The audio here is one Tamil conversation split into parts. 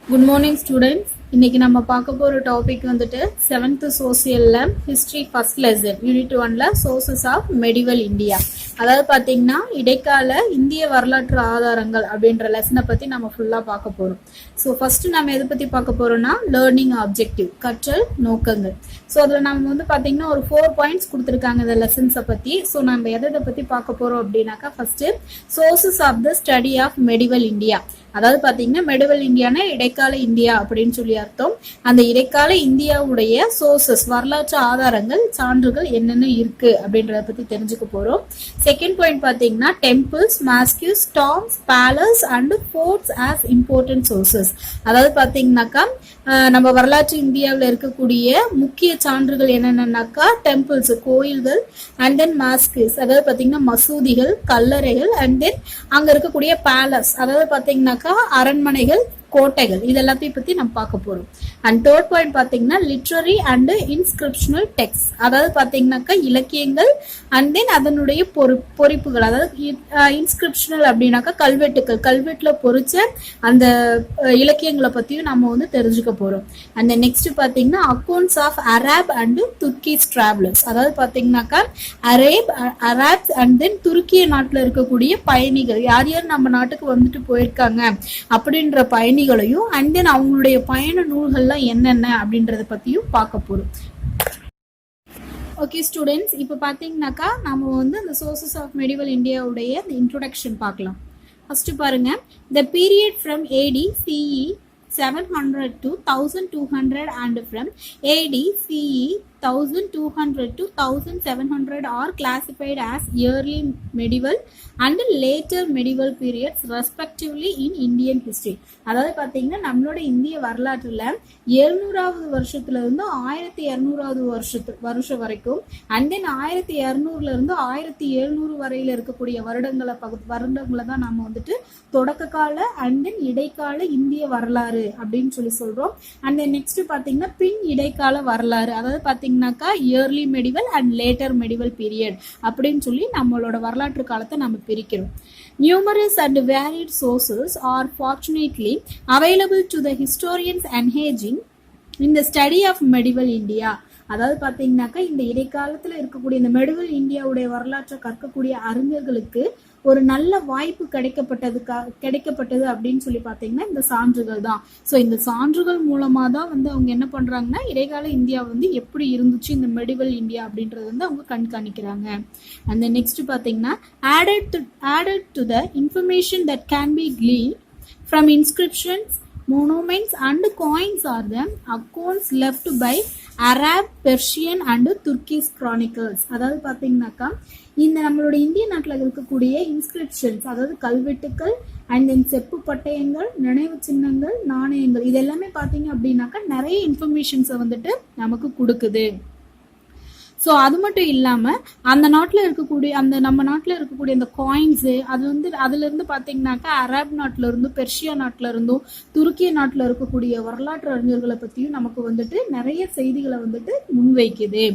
Good morning students. இன்னைக்கு நம்ம பார்க்க போகிற டாபிக் வந்துட்டு 7th சோசியல்ல ஹிஸ்ட்ரி ஃபர்ஸ்ட் லெசன் யூனிட் 1ல சோர்சஸ் ஆஃப் மெடிவல் இந்தியா. அதாவது பார்த்தீங்கன்னா இடைக்கால இந்திய வரலாற்று ஆதாரங்கள் அப்படின்ற லெசனை பற்றி நம்ம ஃபுல்லாக பார்க்க போகிறோம். ஸோ ஃபர்ஸ்ட் நம்ம எதை பற்றி பார்க்க போகிறோம்னா லேர்னிங் ஆப்ஜெக்டிவ், கற்றல் நோக்கங்கள். ஸோ அதில் நம்ம வந்து பார்த்தீங்கன்னா ஒரு 4 பாயிண்ட்ஸ் கொடுத்துருக்காங்க இந்த லெசன்ஸை பற்றி. ஸோ நம்ம எதை பற்றி பார்க்க போகிறோம் அப்படின்னாக்கா first sources of the study of medieval India. அதாவது பார்த்தீங்கன்னா மெடிவல் இந்தியானா இடைக்கால இந்தியா அப்படின்னு சொல்லி அர்த்தம். அந்த இடைக்கால இந்தியாவுடைய சோர்சஸ், வரலாற்று ஆதாரங்கள், சான்றுகள் என்னென்ன இருக்கு அப்படின்றத பத்தி தெரிஞ்சுக்க போறோம். செகண்ட் பாயிண்ட் பார்த்தீங்கன்னா temples, mosques, tombs, palace and forts as important sources. அதாவது பார்த்தீங்கன்னாக்கா நம்ம வரலாற்று இந்தியாவில் இருக்கக்கூடிய முக்கிய சான்றுகள் என்னென்னனாக்கா டெம்பிள்ஸ், கோயில்கள், அண்ட் தென் மாஸ்கியூஸ், அதாவது பார்த்தீங்கன்னா மசூதிகள், கல்லறைகள், அண்ட் தென் அங்க இருக்கக்கூடிய பேலஸ், அதாவது பார்த்தீங்கன்னாக்கா அரண்மனைகள், கோட்டைகள், இது எல்லாத்தையும் பத்தி நம்ம பார்க்க போறோம். அண்ட் தேர்ட் பாயிண்ட் பாத்தீங்கன்னா லிட்ரரி அண்ட் இன்ஸ்கிரிப்ஷனல் டெக்ஸ்ட், அதாவது பாத்தீங்கன்னாக்கா இலக்கியங்கள் அண்ட் தென் அதனுடைய பொறிப்புகள், அதாவது இன்ஸ்கிரிப்ஷனல் அப்படின்னாக்கா கல்வெட்டுகள், கல்வெட்டுல பொறிச்ச அந்த இலக்கியங்களை பத்தியும் நம்ம வந்து தெரிஞ்சுக்க போறோம். அண்ட் நெக்ஸ்ட் பாத்தீங்கன்னா accounts of Arab and Turkish travellers, அதாவது பாத்தீங்கன்னாக்கா அரேப் அண்ட் தென் துருக்கிய நாட்டுல இருக்கக்கூடிய பயணிகள், யார் யார் நம்ம நாட்டுக்கு வந்துட்டு போயிருக்காங்க அப்படின்ற பயணிகளையும் அண்ட் தென் அவங்களுடைய பயண நூல்கள்லாம் என்னென்ன அப்படின்றத பத்தியும் பார்க்க போறோம். ஓகே ஸ்டூடெண்ட்ஸ், இப்போ பார்த்தீங்கன்னாக்கா நம்ம வந்து அந்த சோர்சஸ் ஆஃப் மெடிவல் இந்தியாவுடைய அந்த இன்ட்ரோடக்ஷன் பார்க்கலாம். ஃபர்ஸ்ட் பாருங்க, the period from AD CE 700 to 1200 and from AD CE 1200 to 1700 are classified as early medieval and later medieval periods respectively in Indian history. அதாவது பார்த்தீங்கன்னா நம்மளோட இந்திய வரலாற்றுல 700வது வருஷத்துல இருந்து 1200வது வருஷம் வரைக்கும் அண்ட் தென் 1200ல இருந்து 1700 வரையில இருக்கக்கூடிய வருடங்களை தான் நம்ம வந்துட்டு தொடக்க கால அண்ட் தென் இடைக்கால இந்திய வரலாறு அப்படின்னு சொல்லி சொல்றோம். அண்ட் தென் நெக்ஸ்ட் பாத்தீங்கன்னா பின் இடைக்கால வரலாறு, அதாவது பாத்தீங்கன்னாக்கா early medieval and later medieval period அப்படின்னு சொல்லி நம்மளோட வரலாற்று காலத்தை நம்ம பிரிக்கிறோம். Numerous and varied sources are fortunately available to the historians engaging in the study of medieval India. அதாவது பார்த்தீங்கன்னாக்கா இந்த இடைக்காலத்தில் இருக்கக்கூடிய இந்த மெடிவல் இந்தியாவுடைய வரலாற்றை கற்கக்கூடிய அறிஞர்களுக்கு ஒரு நல்ல வாய்ப்பு கிடைக்கப்பட்டது அப்படின்னு சொல்லி பார்த்தீங்கன்னா இந்த சான்றுகள் தான். ஸோ இந்த சான்றுகள் மூலமாக தான் வந்து அவங்க என்ன பண்ணுறாங்கன்னா இடைக்கால இந்தியா வந்து எப்படி இருந்துச்சு இந்த மெடிவல் இந்தியா அப்படின்றது வந்து அவங்க கண்காணிக்கிறாங்க. அந்த நெக்ஸ்ட் பார்த்தீங்கன்னா added to the information that can be gleaned from inscriptions, monuments and coins are the accounts left by Arab, Persian and Turkish chronicles. அதாவது பார்த்தீங்கன்னாக்கா இந்த நம்மளோட இந்திய நாட்டில் இருக்கக்கூடிய இன்ஸ்கிரிப்ஷன்ஸ், அதாவது கல்வெட்டுக்கள் அண்ட் தென் செப்பு பட்டயங்கள், நினைவு சின்னங்கள், நாணயங்கள், இது எல்லாமே பார்த்தீங்க அப்படின்னாக்கா நிறைய இன்ஃபர்மேஷன்ஸை வந்துட்டு நமக்கு கொடுக்குது. ஸோ அது மட்டும் இல்லாமல் அந்த நாட்டில் இருக்கக்கூடிய நம்ம நாட்டில் இருக்கக்கூடிய அந்த காயின்ஸு அது வந்து அதுலேருந்து பார்த்தீங்கன்னாக்கா அரேப் நாட்டில் இருந்தும் பெர்ஷியா நாட்டில் இருந்தும் துருக்கிய நாட்டில் இருக்கக்கூடிய வரலாற்று அறிஞர்களை பற்றியும் நமக்கு வந்துட்டு நிறைய செய்திகளை வந்துட்டு முன்வைக்குது.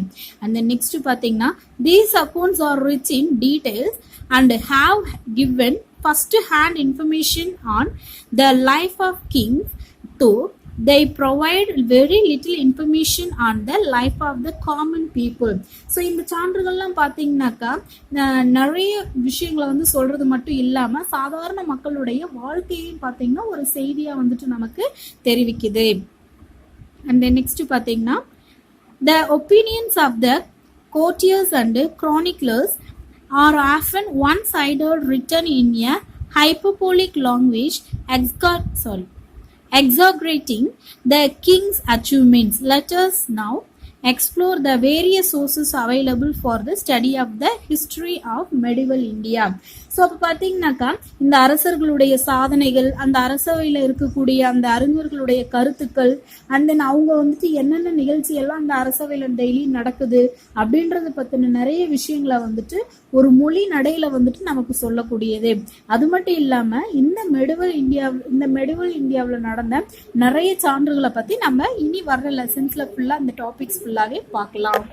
அந்த நெக்ஸ்ட் பார்த்தீங்கன்னா these accounts are rich in details and have given first hand information on the life of kings though they provide very little information on the life of the common people. So இந்த சான்றுகள்லாம் பார்த்தீங்கன்னாக்கா நிறைய விஷயங்களை வந்து சொல்றது மட்டும் இல்லாமல் சாதாரண மக்களுடைய வாழ்க்கையும் பார்த்தீங்கன்னா ஒரு செய்தியாக வந்துட்டு நமக்கு தெரிவிக்குது. அண்ட் நெக்ஸ்ட் பார்த்தீங்கன்னா the opinions of the courtiers and chroniclers are often one-sided, written in a hyperbolic language, exaggerating the king's achievements. Let us now explore the various sources available for the study of the history of medieval India. So அப்போ பார்த்தீங்கன்னாக்கா இந்த அரசர்களுடைய சாதனைகள், அந்த அரசவையில் இருக்கக்கூடிய அந்த அறிஞர்களுடைய கருத்துக்கள் அண்ட் தென் அவங்க வந்துட்டு என்னென்ன நிகழ்ச்சி எல்லாம் அந்த அரசவையில் டெய்லி நடக்குது அப்படின்றத பற்றின நிறைய விஷயங்களை வந்துட்டு ஒரு மொழி நடையில வந்துட்டு நமக்கு சொல்லக்கூடியது. அது மட்டும் இல்லாமல் இந்த மெடிவல் இந்தியாவில் நடந்த நிறைய சான்றுகளை பற்றி நம்ம இனி வர்ற லெசன்ஸில் ஃபுல்லாக இந்த டாபிக்ஸ் ஃபுல்லாகவே பார்க்கலாம்.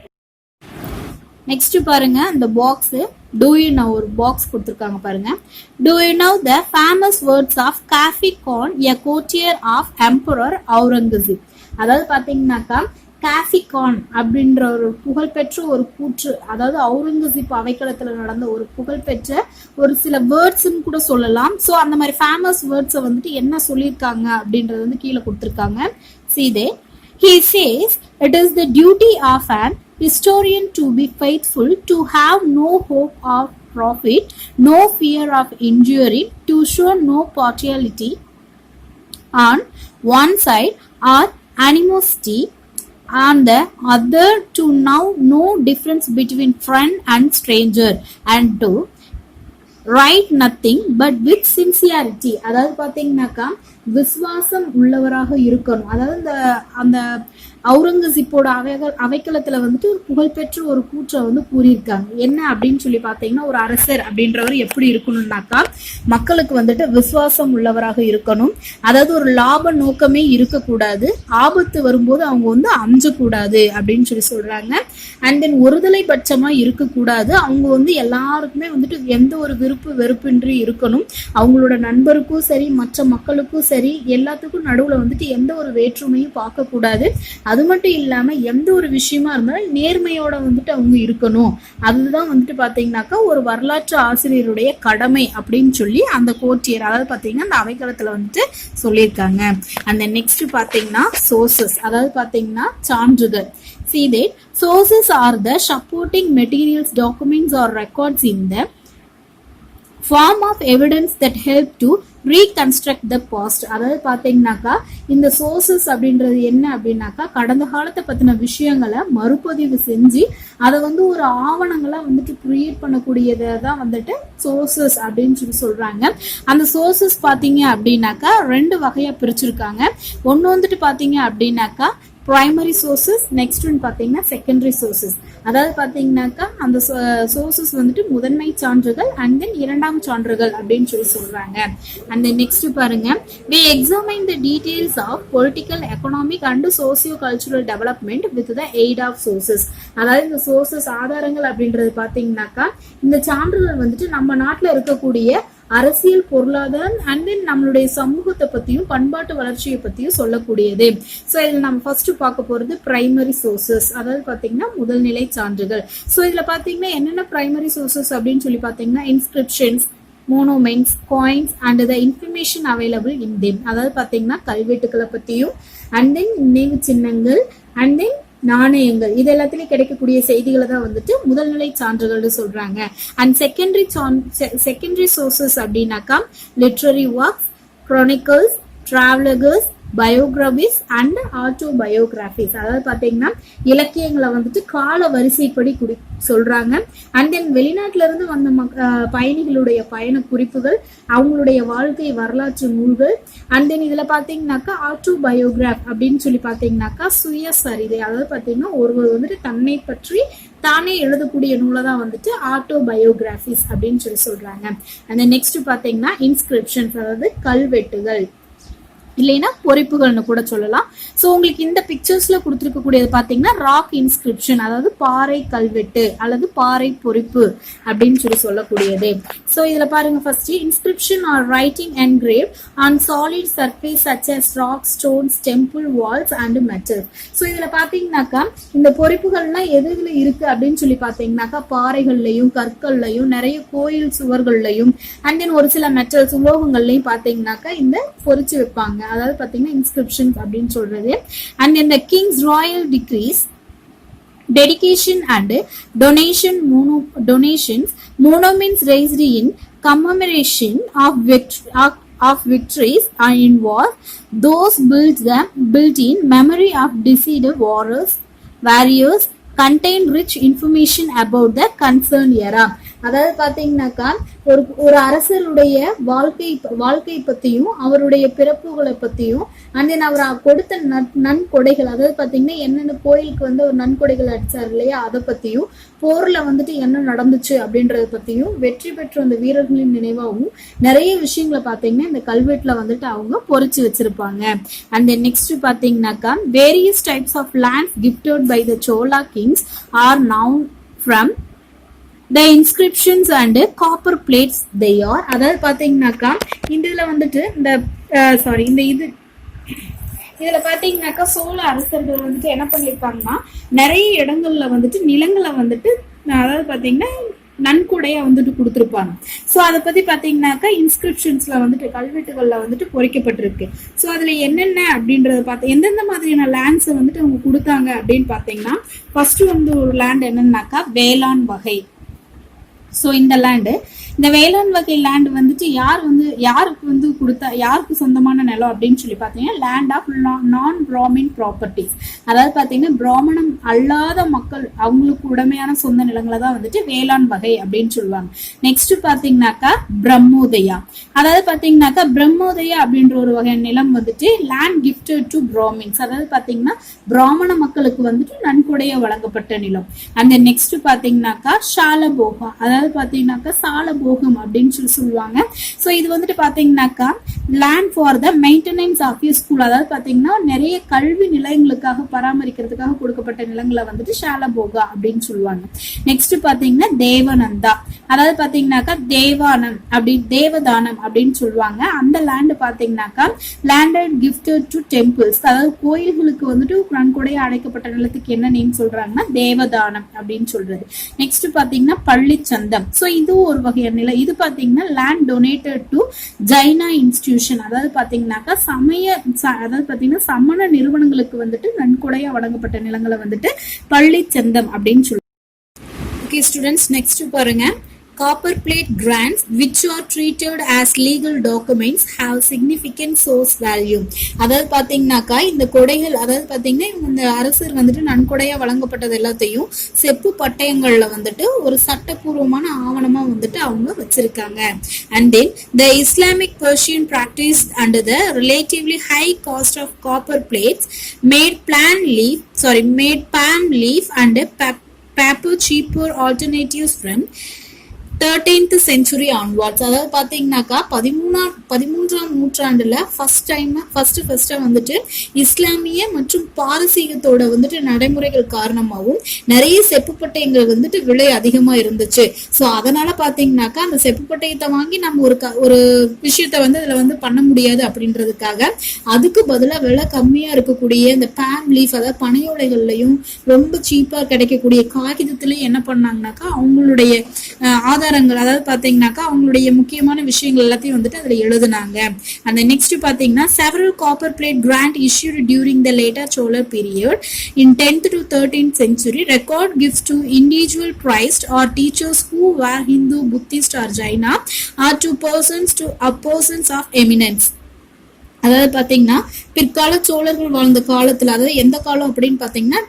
நெக்ஸ்ட் பாருங்க இந்த பாக்ஸ் do you know ஒரு பாக்ஸ் கொடுத்திருக்காங்க பாருங்க. Do you know the famous words of Kafi Khan, a courtier of Emperor Aurangzeb? அதாவது பாத்தீங்கன்னாக்கா காஃபி கான் அப்படின்ற ஒரு புகழ்பெற்ற ஒரு கூற்று, அதாவது அவுரங்கசீப் அவைக்களத்துல நடந்த ஒரு புகழ்பெற்ற ஒரு சில வேர்ட்ஸ்ன்னு கூட சொல்லலாம். ஸோ அந்த மாதிரி ஃபேமஸ் வேர்ட்ஸை வந்துட்டு என்ன சொல்லியிருக்காங்க அப்படின்றது வந்து கீழே கொடுத்துருக்காங்க. See there. He says it is the duty of an historian to be faithful, to have no hope of profit, no fear of injury, to show no partiality on one side or animosity on the other, to know no difference between friend and stranger, and to write nothing but with sincerity. அதாவது பாத்தீங்கன்னாக்கா விசுவாசம் உள்ளவராக இருக்கணும். அதாவது அந்த அவுரங்கசீப்போட அவைக்களத்துல வந்துட்டு ஒரு புகழ்பெற்ற ஒரு கூற்றை வந்து கூறியிருக்காங்க. என்ன அப்படின்னு சொல்லி பாத்தீங்கன்னா, ஒரு அரசர் அப்படின்றவர் எப்படி இருக்கணும்னாக்கா மக்களுக்கு வந்துட்டு விசுவாசம் உள்ளவராக இருக்கணும். அதாவது ஒரு லாப நோக்கமே இருக்கக்கூடாது, ஆபத்து வரும்போது அவங்க வந்து அஞ்சக்கூடாது அப்படின்னு சொல்லி சொல்றாங்க. அண்ட் தென் ஒருதலை பட்சமா இருக்கக்கூடாது, அவங்க வந்து எல்லாருக்குமே வந்துட்டு எந்த ஒரு வெறுப்பின்றி இருக்கணும். அவங்களோட நண்பருக்கும் சரி மற்ற மக்களுக்கும் சரி எல்லாத்துக்கும் நடுவுல வந்துட்டு எந்த ஒரு வேற்றுமையும் பார்க்க கூடாது. அது மட்டும் இல்லாம எந்த ஒரு விஷயமா இருந்தாலும் நேர்மையோட வந்துட்டு அவங்க இருக்கணும். அதுதான் வந்துட்டு பாத்தீங்கன்னாக்கா ஒரு வரலாற்று ஆசிரியருடைய கடமை அப்படின்னு சொல்லி அந்த கோர்ட்டியர், அதாவது பாத்தீங்கன்னா அந்த அவைக்களத்துல வந்துட்டு சொல்லியிருக்காங்க. அந்த நெக்ஸ்ட் பாத்தீங்கன்னா சோர்சஸ், அதாவது பாத்தீங்கன்னா சான்றுகள். See that sources are the supporting materials, documents or records in the form of evidence that help to reconstruct the past. அதாவது பாத்தீங்கன்னாக்கா இந்த சோர்சஸ் அப்படின்றது என்ன அப்படின்னாக்கா கடந்த காலத்தை பத்தின விஷயங்களை மறுபதிவு செஞ்சு அதை வந்து ஒரு ஆவணங்களா வந்துட்டு கிரியேட் பண்ணக்கூடியதை தான் வந்துட்டு சோர்சஸ் அப்படின்னு சொல்லி சொல்றாங்க. அந்த சோர்சஸ் பாத்தீங்க அப்படின்னாக்கா 2 வகையா பிரிச்சிருக்காங்க. ஒன்னு வந்துட்டு பாத்தீங்க அப்படின்னாக்கா பிரைமரி சோர்சஸ், நெக்ஸ்ட் ஒன் பாத்தீங்கன்னா செகண்டரி சோர்சஸ். அதாவது பாத்தீங்கன்னாக்கா அந்த சோர்சஸ் வந்துட்டு முதன்மை சான்றுகள் அண்ட் தென் இரண்டாம் சான்றுகள் அப்படின்னு சொல்லி சொல்றாங்க. அண்ட் நெக்ஸ்ட் பாருங்க, we examine the details of political, economic and socio-cultural development with the aid of sources. அதாவது இந்த சோர்சஸ் ஆதாரங்கள் அப்படின்றது பாத்தீங்கன்னாக்கா இந்த சான்றுகள் வந்துட்டு நம்ம நாட்டுல இருக்கக்கூடிய அரசியல், பொருளாதாரம் அண்ட் தென் நம்மளுடைய சமூகத்தை பத்தியும் பண்பாட்டு வளர்ச்சியை பத்தியும் சொல்லக்கூடியது. ஸோ இதுல நம்ம ஃபர்ஸ்ட் பார்க்க போறது பிரைமரி சோர்சஸ், அதாவது பாத்தீங்கன்னா முதல்நிலை சான்றுகள். ஸோ இதுல பாத்தீங்கன்னா என்னென்ன பிரைமரி சோர்சஸ் அப்படின்னு சொல்லி பாத்தீங்கன்னா inscriptions, monuments, coins and the information available in them. அதாவது பாத்தீங்கன்னா கல்வெட்டுக்களை பத்தியும் அண்ட் தென் நினைவு சின்னங்கள் அண்ட் தென் நாணயங்கள், இது எல்லாத்திலயும் கிடைக்கக்கூடிய செய்திகளை தான் வந்துட்டு முதல்நிலை சான்றுகள் சொல்றாங்க. அண்ட் செகண்டரி சோர்சஸ் அப்படின்னாக்கா literary works, chronicles, travellers, biographies and autobiographies. அதாவது பாத்தீங்கன்னா இலக்கியங்களை வந்துட்டு கால வரிசைப்படி சொல்றாங்க. அண்ட் தென் வெளிநாட்டுல இருந்து வந்த பயணிகளுடைய பயண குறிப்புகள், அவங்களுடைய வாழ்க்கை வரலாற்று நூல்கள். அண்ட் தென் இதுல பாத்தீங்கன்னாக்கா ஆட்டோபயோகிராஃப் அப்படின்னு சொல்லி பாத்தீங்கன்னாக்கா சுயசரிதை, அதாவது பாத்தீங்கன்னா ஒருவர் வந்துட்டு தன்னை பற்றி தானே எழுதக்கூடிய நூலை தான் வந்துட்டு ஆட்டோபயோகிராபிஸ் அப்படின்னு சொல்லி சொல்றாங்க. அந்த நெக்ஸ்ட் பாத்தீங்கன்னா இன்ஸ்கிரிப்ஷன்ஸ், அதாவது கல்வெட்டுகள் இல்லைன்னா பொறிப்புகள்னு கூட சொல்லலாம். ஸோ உங்களுக்கு இந்த பிக்சர்ஸ்ல கொடுத்துருக்கக்கூடியது பாத்தீங்கன்னா ராக் இன்ஸ்கிரிப்ஷன், அதாவது பாறை கல்வெட்டு அல்லது பாறை பொறிப்பு அப்படின்னு சொல்லி சொல்லக்கூடியது. ஸோ இதுல பாருங்க, first inscription are writing engrave on solid surface such as rock, stones, temple walls and metals. So இதுல பாத்தீங்கன்னாக்கா இந்த பொறிப்புகள்லாம் எதுல இருக்கு அப்படின்னு சொல்லி பாத்தீங்கன்னாக்கா பாறைகள்லையும் கற்கள்லையும் நிறைய கோயில் சுவர்கள்லையும் அண்ட் தென் ஒரு சில மெட்டல்ஸ் உலோகங்கள்லையும் பாத்தீங்கன்னாக்கா இந்த பொறிச்சு வைப்பாங்க. அதாவது பாத்தீங்கன்னா இன்ஸ்கிரிப்ஷன்ஸ் அப்படின்னு சொல்றது. And in the king's royal decrees, dedication and donations, monuments raised in commemoration of victories in war, those built in memory of deceased warriors contain rich information about the concerned era. அதாவது பாத்தீங்கன்னாக்கா ஒரு அரசருடைய வாழ்க்கை பத்தியும் அவருடைய பிறப்புகளை பத்தியும் அண்ட் தென் அவர் கொடுத்த நன்கொடைகள், அதாவது பாத்தீங்கன்னா என்னென்ன கோயிலுக்கு வந்து ஒரு நன்கொடைகள் அடிச்சாரு இல்லையா, அதை பத்தியும் போர்ல வந்துட்டு என்ன நடந்துச்சு அப்படின்றத பத்தியும் வெற்றி பெற்ற அந்த வீரர்களின் நினைவாகவும் நிறைய விஷயங்களை பாத்தீங்கன்னா இந்த கல்வெட்டுல வந்துட்டு அவங்க பொறிச்சு வச்சிருப்பாங்க. அண்ட் தென் நெக்ஸ்ட் பாத்தீங்கன்னாக்கா various types of lands gifted by the Chola kings are now from the inscriptions and copper plates they are. அதாவது பாத்தீங்கன்னாக்கா இதுல வந்துட்டு இந்த இந்த இதுல பாத்தீங்கன்னாக்கா சோழ அரசர்கள் வந்துட்டு என்ன பண்ணிருக்காங்கன்னா நிறைய இடங்கள்ல வந்துட்டு நிலங்களை வந்துட்டு அதாவது பாத்தீங்கன்னா நன்கொடையா வந்துட்டு கொடுத்துருப்பாங்க. ஸோ அதை பத்தி பாத்தீங்கன்னாக்கா இன்ஸ்கிரிப்ஷன்ஸ்ல வந்துட்டு கல்வெட்டுகள்ல வந்துட்டு பொறிக்கப்பட்டிருக்கு. ஸோ அதுல என்னென்ன அப்படின்றத பார்த்து எந்தெந்த மாதிரியான லேண்ட்ஸை வந்துட்டு அவங்க கொடுத்தாங்க அப்படின்னு பாத்தீங்கன்னா ஃபர்ஸ்ட் வந்து ஒரு லேண்ட் என்னன்னாக்கா வேளாண் வகை. ஸோ இந்த வேளாண் வகை லேண்ட் வந்துட்டு யாருக்கு வந்து கொடுத்தா யாருக்கு சொந்தமான நிலம் அப்படின்னு சொல்லி பார்த்தீங்கன்னா லேண்ட் ஆஃப் நான் பிராமின் ப்ராப்பர்ட்டிஸ். அதாவது பார்த்தீங்கன்னா பிராமணம் அல்லாத மக்கள் அவங்களுக்கு உடமையான சொந்த நிலங்களை தான் வந்துட்டு வேளாண் வகை அப்படின்னு சொல்லுவாங்க. நெக்ஸ்ட் பார்த்தீங்கன்னாக்கா பிரம்மோதயா. அதாவது பார்த்தீங்கன்னாக்கா பிரம்மோதயா அப்படின்ற ஒரு வகை நிலம் வந்துட்டு லேண்ட் கிஃப்டட் டு பிராமின்ஸ். அதாவது பார்த்தீங்கன்னா பிராமண மக்களுக்கு வந்துட்டு நன்கொடையா வழங்கப்பட்ட நிலம். அந்த நெக்ஸ்ட் பார்த்தீங்கன்னாக்கா ஷாலபோகா. அதாவது பாத்தீங்கன்னாக்கா சாலபோகம் அப்படின்னு சொல்லுவாங்க. சோ இது வந்துட்டு பாத்தீங்கன்னாக்கா land for the maintenance of you school. அதாவது பாத்தீங்கன்னா நிறைய கல்வி நிலையங்களுக்காக பராமரிக்கிறதுக்காக கொடுக்கப்பட்ட நிலங்களை வந்துட்டு ஷாலபோகா அப்படின்னு சொல்லுவாங்க. நெக்ஸ்ட் பாத்தீங்கன்னா தேவநந்தா. அதாவது பாத்தீங்கன்னாக்கா தேவதானம் அப்படின்னு சொல்லுவாங்க. அந்த லேண்ட் பாத்தீங்கன்னாக்கா லேண்டட் கிஃப்டட் டு டெம்பிள்ஸ். அதாவது கோயில்களுக்கு வந்துட்டு நன்கொடையா அடைக்கப்பட்ட நிலத்துக்கு என்ன நேம் சொல்றாங்கன்னா தேவதானம் அப்படின்னு சொல்றது. நெக்ஸ்ட் பாத்தீங்கன்னா பள்ளிச்சந்தை. சோ இது ஒரு வகையான நிலம். இது பாத்தீங்கன்னா land donated to Zaina institution. அதாவது பாத்தீங்கன்னாக்கா சமண நிறுவனங்களுக்கு வந்துட்டு நன்கொடையா வழங்கப்பட்ட நிலங்களை வந்துட்டு பள்ளிச்சந்தம் அப்படின்னு சொல்லுவாங்க. ஓகே ஸ்டூடெண்ட்ஸ், நெக்ஸ்ட் பாருங்க. Copper plate grants which are treated as legal documents have significant source value. அதாவது பாத்தீங்கன்னாக்கா இந்த கொடைகள் அதாவது பாத்தீங்கன்னா இந்த அரசர் வந்துட்டு நன்கொடையா வழங்கப்பட்டது எல்லாத்தையும் செப்பு பட்டயங்கள்ல வந்துட்டு ஒரு சட்டப்பூர்வமான ஆவணமா வந்துட்டு அவங்க வச்சிருக்காங்க. And then the Islamic Persian practice under the relatively high cost of copper plates made palm leaf and paper cheaper alternatives from 13th century onwards. அதாவது பாத்தீங்கன்னாக்கா 13ஆம் நூற்றாண்டுல ஃபர்ஸ்ட் வந்துட்டு இஸ்லாமிய மற்றும் பாரசீகத்தோட வந்துட்டு நடைமுறைகள் காரணமாகவும் நிறைய செப்பு பட்டயங்கள் வந்துட்டு விலை அதிகமா இருந்துச்சு. சோ அதனால பாத்தீங்கன்னாக்கா அந்த செப்பு பட்டயத்தை வாங்கி நம்ம ஒரு விஷயத்த வந்து இதுல வந்து பண்ண முடியாது அப்படின்றதுக்காக அதுக்கு பதிலா விலை கம்மியா இருக்கக்கூடிய இந்த பாம் லீஃப் அதாவது பனையோலைகள்லயும் ரொம்ப சீப்பா கிடைக்கக்கூடிய காகிதத்திலயும் என்ன பண்ணாங்கன்னாக்கா அவங்களுடைய ஆதாரங்கள் அதாவது பாத்தீங்கன்னாக்கா அவங்களுடைய முக்கியமான விஷயங்கள் எல்லாத்தையும் வந்துட்டு அதுல எழுதுனாங்க. அந்த நெக்ஸ்ட் பாத்தீங்கன்னா several copper plate grant issued during the later Chola period in 10th to 13th century record gifts to individual priests or teachers who were Hindu, Buddhist or Jaina or to persons of eminence. அதாவது பாத்தீங்கன்னா பிற்கால சோழர்கள் வாழ்ந்த காலத்துல அதாவது எந்த காலம் அப்படின்னு பாத்தீங்கன்னா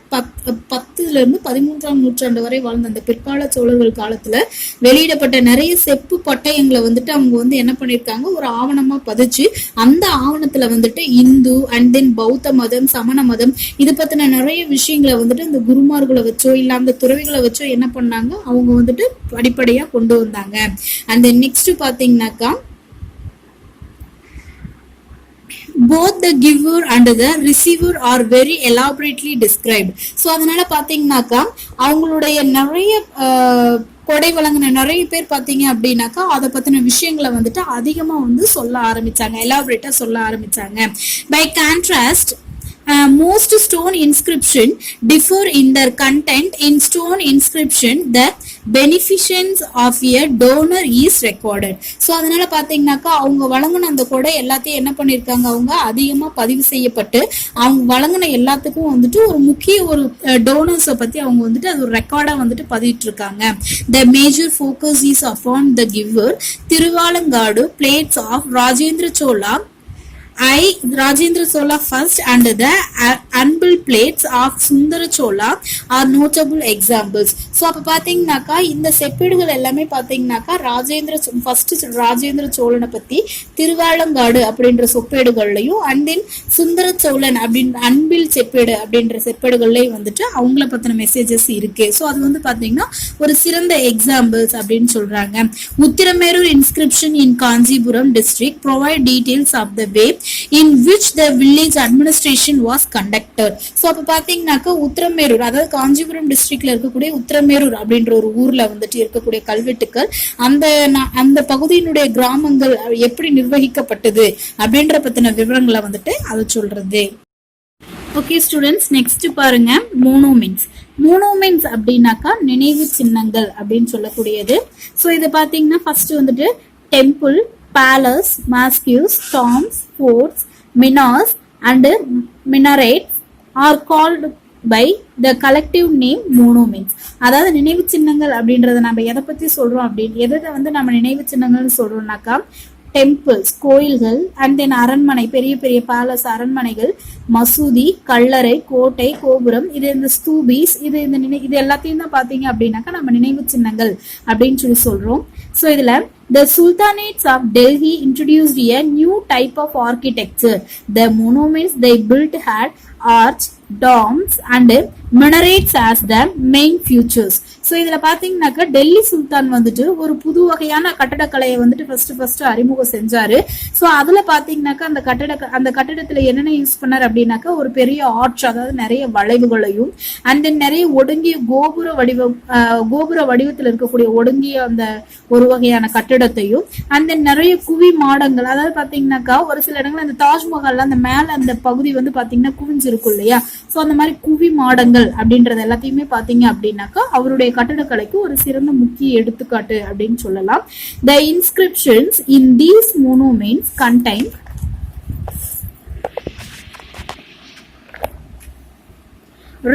10ல இருந்து 13ஆம் நூற்றாண்டு வரை வாழ்ந்த அந்த பிற்கால சோழர்கள் காலத்துல வெளியிடப்பட்ட நிறைய செப்பு பட்டயங்களை வந்துட்டு அவங்க வந்து என்ன பண்ணிருக்காங்க ஒரு ஆவணமா பதிச்சு அந்த ஆவணத்துல வந்துட்டு இந்து அண்ட் தென் பௌத்த மதம் சமண மதம் இது பத்தின நிறைய விஷயங்களை வந்துட்டு இந்த குருமார்களை வச்சோ இல்ல அந்த துறவிகளை வச்சோ என்ன பண்ணாங்க அவங்க வந்துட்டு அடிப்படையா கொண்டு வந்தாங்க. அண்ட் நெக்ஸ்ட் பாத்தீங்கன்னாக்கா both the giver and the receiver are very elaborately described. So அதனால பாத்தீங்கன்னாக்கா அவங்களுடைய நிறைய கொடை வழங்கின நிறைய பேர் பாத்தீங்க அப்படின்னாக்கா அதை பத்தின விஷயங்களை வந்துட்டு அதிகமா வந்து சொல்ல ஆரம்பிச்சாங்க, எலாபரேட்டா சொல்ல ஆரம்பிச்சாங்க. By contrast, most stone inscription differ in their content. In stone inscription the beneficence of a donor is recorded. So அதனால பாத்தீங்கன்னாக்கா அவங்க வழங்கின அந்த கொடை எல்லாத்தையும் என்ன பண்ணிருக்காங்க அவங்க அதிகமா பதிவு செய்யப்பட்டு அவங்க வழங்கின எல்லாத்துக்கும் வந்துட்டு ஒரு முக்கிய ஒரு டோனர்ஸை பத்தி அவங்க வந்துட்டு அது ஒரு ரெக்கார்டா வந்துட்டு பதிவிட்டு இருக்காங்க. The major focus is upon the giver. Thiruvalangadu plates of Rajendra Chola first and the unbuilt plates of Sundara Chola are notable examples. So அப்ப பாத்தீங்கன்னாக்கா இந்த செப்பேடுகள் எல்லாமே பாத்தீங்கன்னாக்கா ராஜேந்திர சோழனை பத்தி திருவாலங்காடு அப்படின்ற செப்பேடுகள்லயும் அண்ட் தென் சுந்தர சோழன் அப்படின்ற அன்பில் செப்பேடு அப்படின்ற செப்பேடுகள்லயும் வந்துட்டு அவங்கள பத்தின மெசேஜஸ் இருக்கு. ஸோ அது வந்து பாத்தீங்கன்னா ஒரு சிறந்த எக்ஸாம்பிள்ஸ் அப்படின்னு சொல்றாங்க. Uthiramerur inscription in Kanchipuram district provide details of the way in which the village administration was conducted. So அப்போ பார்த்தீங்கன்னாக்கா உத்திரமேரூர், அதாவது காஞ்சிபுரம் டிஸ்ட்ரிக்ட்ல இருக்கக்கூடிய உத்திரமேரூர் அப்படின்ற ஒரு ஊர்ல வந்துட்டு இருக்கக்கூடிய கல்வெட்டுக்கள் அந்த பகுதியினுடைய கிராமங்கள் எப்படி நிர்வகிக்கப்பட்டது அப்படின்ற பத்தின விவரங்களை வந்துட்டு அதை சொல்றது. ஓகே ஸ்டூடெண்ட்ஸ், நெக்ஸ்ட் பாருங்க மோனோமெண்ட்ஸ். மோனோமெண்ட்ஸ் அப்படின்னாக்கா நினைவு சின்னங்கள் அப்படின்னு சொல்லக்கூடியது. ஸோ இது பார்த்தீங்கன்னா ஃபர்ஸ்ட் வந்துட்டு temple, palace, mosques, tombs, forts, minars and minarets are called by the collective name monuments. அதாவது நினைவு சின்னங்கள் அப்படின்றத நம்ம எதை பத்தி சொல்றோம் அப்படின்னு எதை வந்து நம்ம நினைவு சின்னங்கள்னு சொல்றோம்னாக்கா டெம்பிள்ஸ், கோயில்கள், அண்ட் தென் அரண்மனை, பெரிய பெரிய பேலஸ், அரண்மனைகள், மசூதி, கல்லறை, கோட்டை, கோபுரம், இது இந்த ஸ்தூபிஸ், இது எல்லாத்தையும் தான் பாத்தீங்க அப்படின்னாக்கா நம்ம நினைவு சின்னங்கள் அப்படின்னு சொல்லி சொல்றோம். ஸோ இதுல the sultanates of Delhi introduced a new type of architecture. The monuments they built had arch, domes and minarets as the main features. So இதுல பாத்தீங்கன்னாக்கா டெல்லி சுல்தான் வந்துட்டு ஒரு புது வகையான கட்டடக்கலையை வந்துட்டு ஃபர்ஸ்ட் அறிமுகம் செஞ்சாரு. ஸோ அதுல பாத்தீங்கன்னாக்கா அந்த கட்டடத்துல என்னென்ன யூஸ் பண்ணாரு அப்படின்னாக்கா ஒரு பெரிய ஆர்ச், அதாவது நிறைய வளைவுகளையும் அண்ட் தென் நிறைய ஒடுங்கிய கோபுர வடிவத்தில் இருக்கக்கூடிய ஒடுங்கிய அந்த ஒரு வகையான கட்டிடத்தையும் அண்ட் தென் நிறைய குவி மாடங்கள், அதாவது பாத்தீங்கன்னாக்கா ஒரு சில இடங்கள் அந்த தாஜ்மஹால் அந்த மேல அந்த பகுதி வந்து பாத்தீங்கன்னா குவிஞ்சிருக்கும் இல்லையா. ஸோ அந்த மாதிரி குவி மாடங்கள் அப்படின்றது எல்லாத்தையுமே பாத்தீங்க அப்படின்னாக்கா அவருடைய கட்டடக்கலைக்கு ஒரு சிறந்த முக்கிய எடுத்துக்காட்டு அப்படின்னு சொல்லலாம். The inscriptions in these monuments contain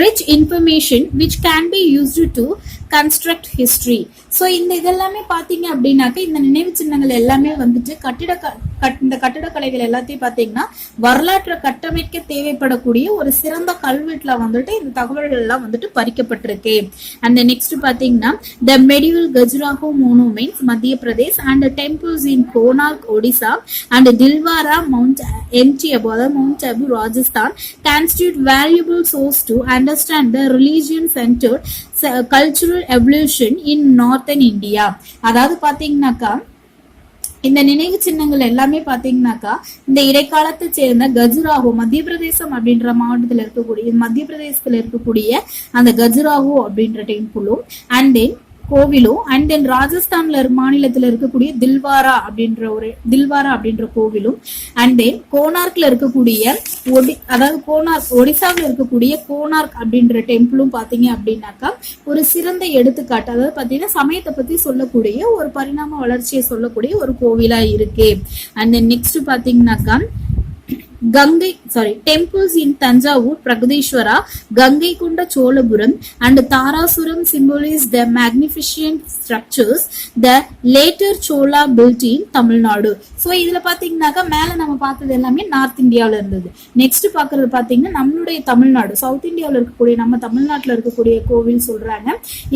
rich information which can be used to construct history. So இதெல்லாமே பாத்தீங்க அப்படின்னாக்க இந்த நினைவு சின்னங்கள் எல்லாமே வந்துட்டு இந்த கட்டிடக்கலைகள் எல்லாத்தையும் பாத்தீங்கன்னா வரலாற்றை கட்டமைக்க தேவைப்படக்கூடிய ஒரு சிறந்த கல்வெட்டுல வந்துட்டு இந்த தகவல்கள் எல்லாம் வந்துட்டு பறிக்கப்பட்டிருக்கு. அண்ட் நெக்ஸ்ட் பாத்தீங்கன்னா த மெடிவல் கஜுராஹோ மோனுமெண்ட்ஸ் மத்திய Pradesh and temples in Konark Odisha and Dilwara mount Abu Rajasthan constitute valuable source to understand the religion centered cultural evolution in northern India. அதாவது பாத்தீங்கன்னாக்கா இந்த நினைவு சின்னங்கள் எல்லாமே பாத்தீங்கன்னாக்கா இந்த இடைக்காலத்தை சேர்ந்த கஜுராஹோ மத்திய பிரதேசம் அப்படின்ற மாவட்டத்தில் இருக்கக்கூடிய அந்த கஜுராஹோ அப்படின்ற டெம்பிளும் அண்ட் தென் கோவிலும் அண்ட் தென் ராஜஸ்தான்ல மாநிலத்துல இருக்கக்கூடிய தில்வாரா அப்படின்ற கோவிலும் அண்ட் தென் கோனார்க்ல இருக்கக்கூடிய ஒடிசாவில் இருக்கக்கூடிய கோனார்க் அப்படின்ற டெம்பிளும் பாத்தீங்க அப்படின்னாக்கா ஒரு சிறந்த எடுத்துக்காட்டு. அதாவது பாத்தீங்கன்னா சமயத்தை பத்தி சொல்லக்கூடிய ஒரு பரிணாம வளர்ச்சியை சொல்லக்கூடிய ஒரு கோவிலா இருக்கு. அண்ட் தென் நெக்ஸ்ட் பாத்தீங்கன்னாக்கா temples in Tanjavur, Pragadishwara, Gangaikunda Cholapuram and Tarasuram symbolize the magnificent structures the later Chola built in Tamil Nadu. So இதுல பாத்தீங்கன்னாக்கா மேல நம்ம பார்த்தது எல்லாமே நார்த் இந்தியாவில இருந்தது. நெக்ஸ்ட் பாக்குறது பாத்தீங்கன்னா நம்மளுடைய தமிழ்நாடு, சவுத் இந்தியாவில இருக்கக்கூடிய நம்ம தமிழ்நாட்டுல இருக்கக்கூடிய கோவில் சொல்றாங்க.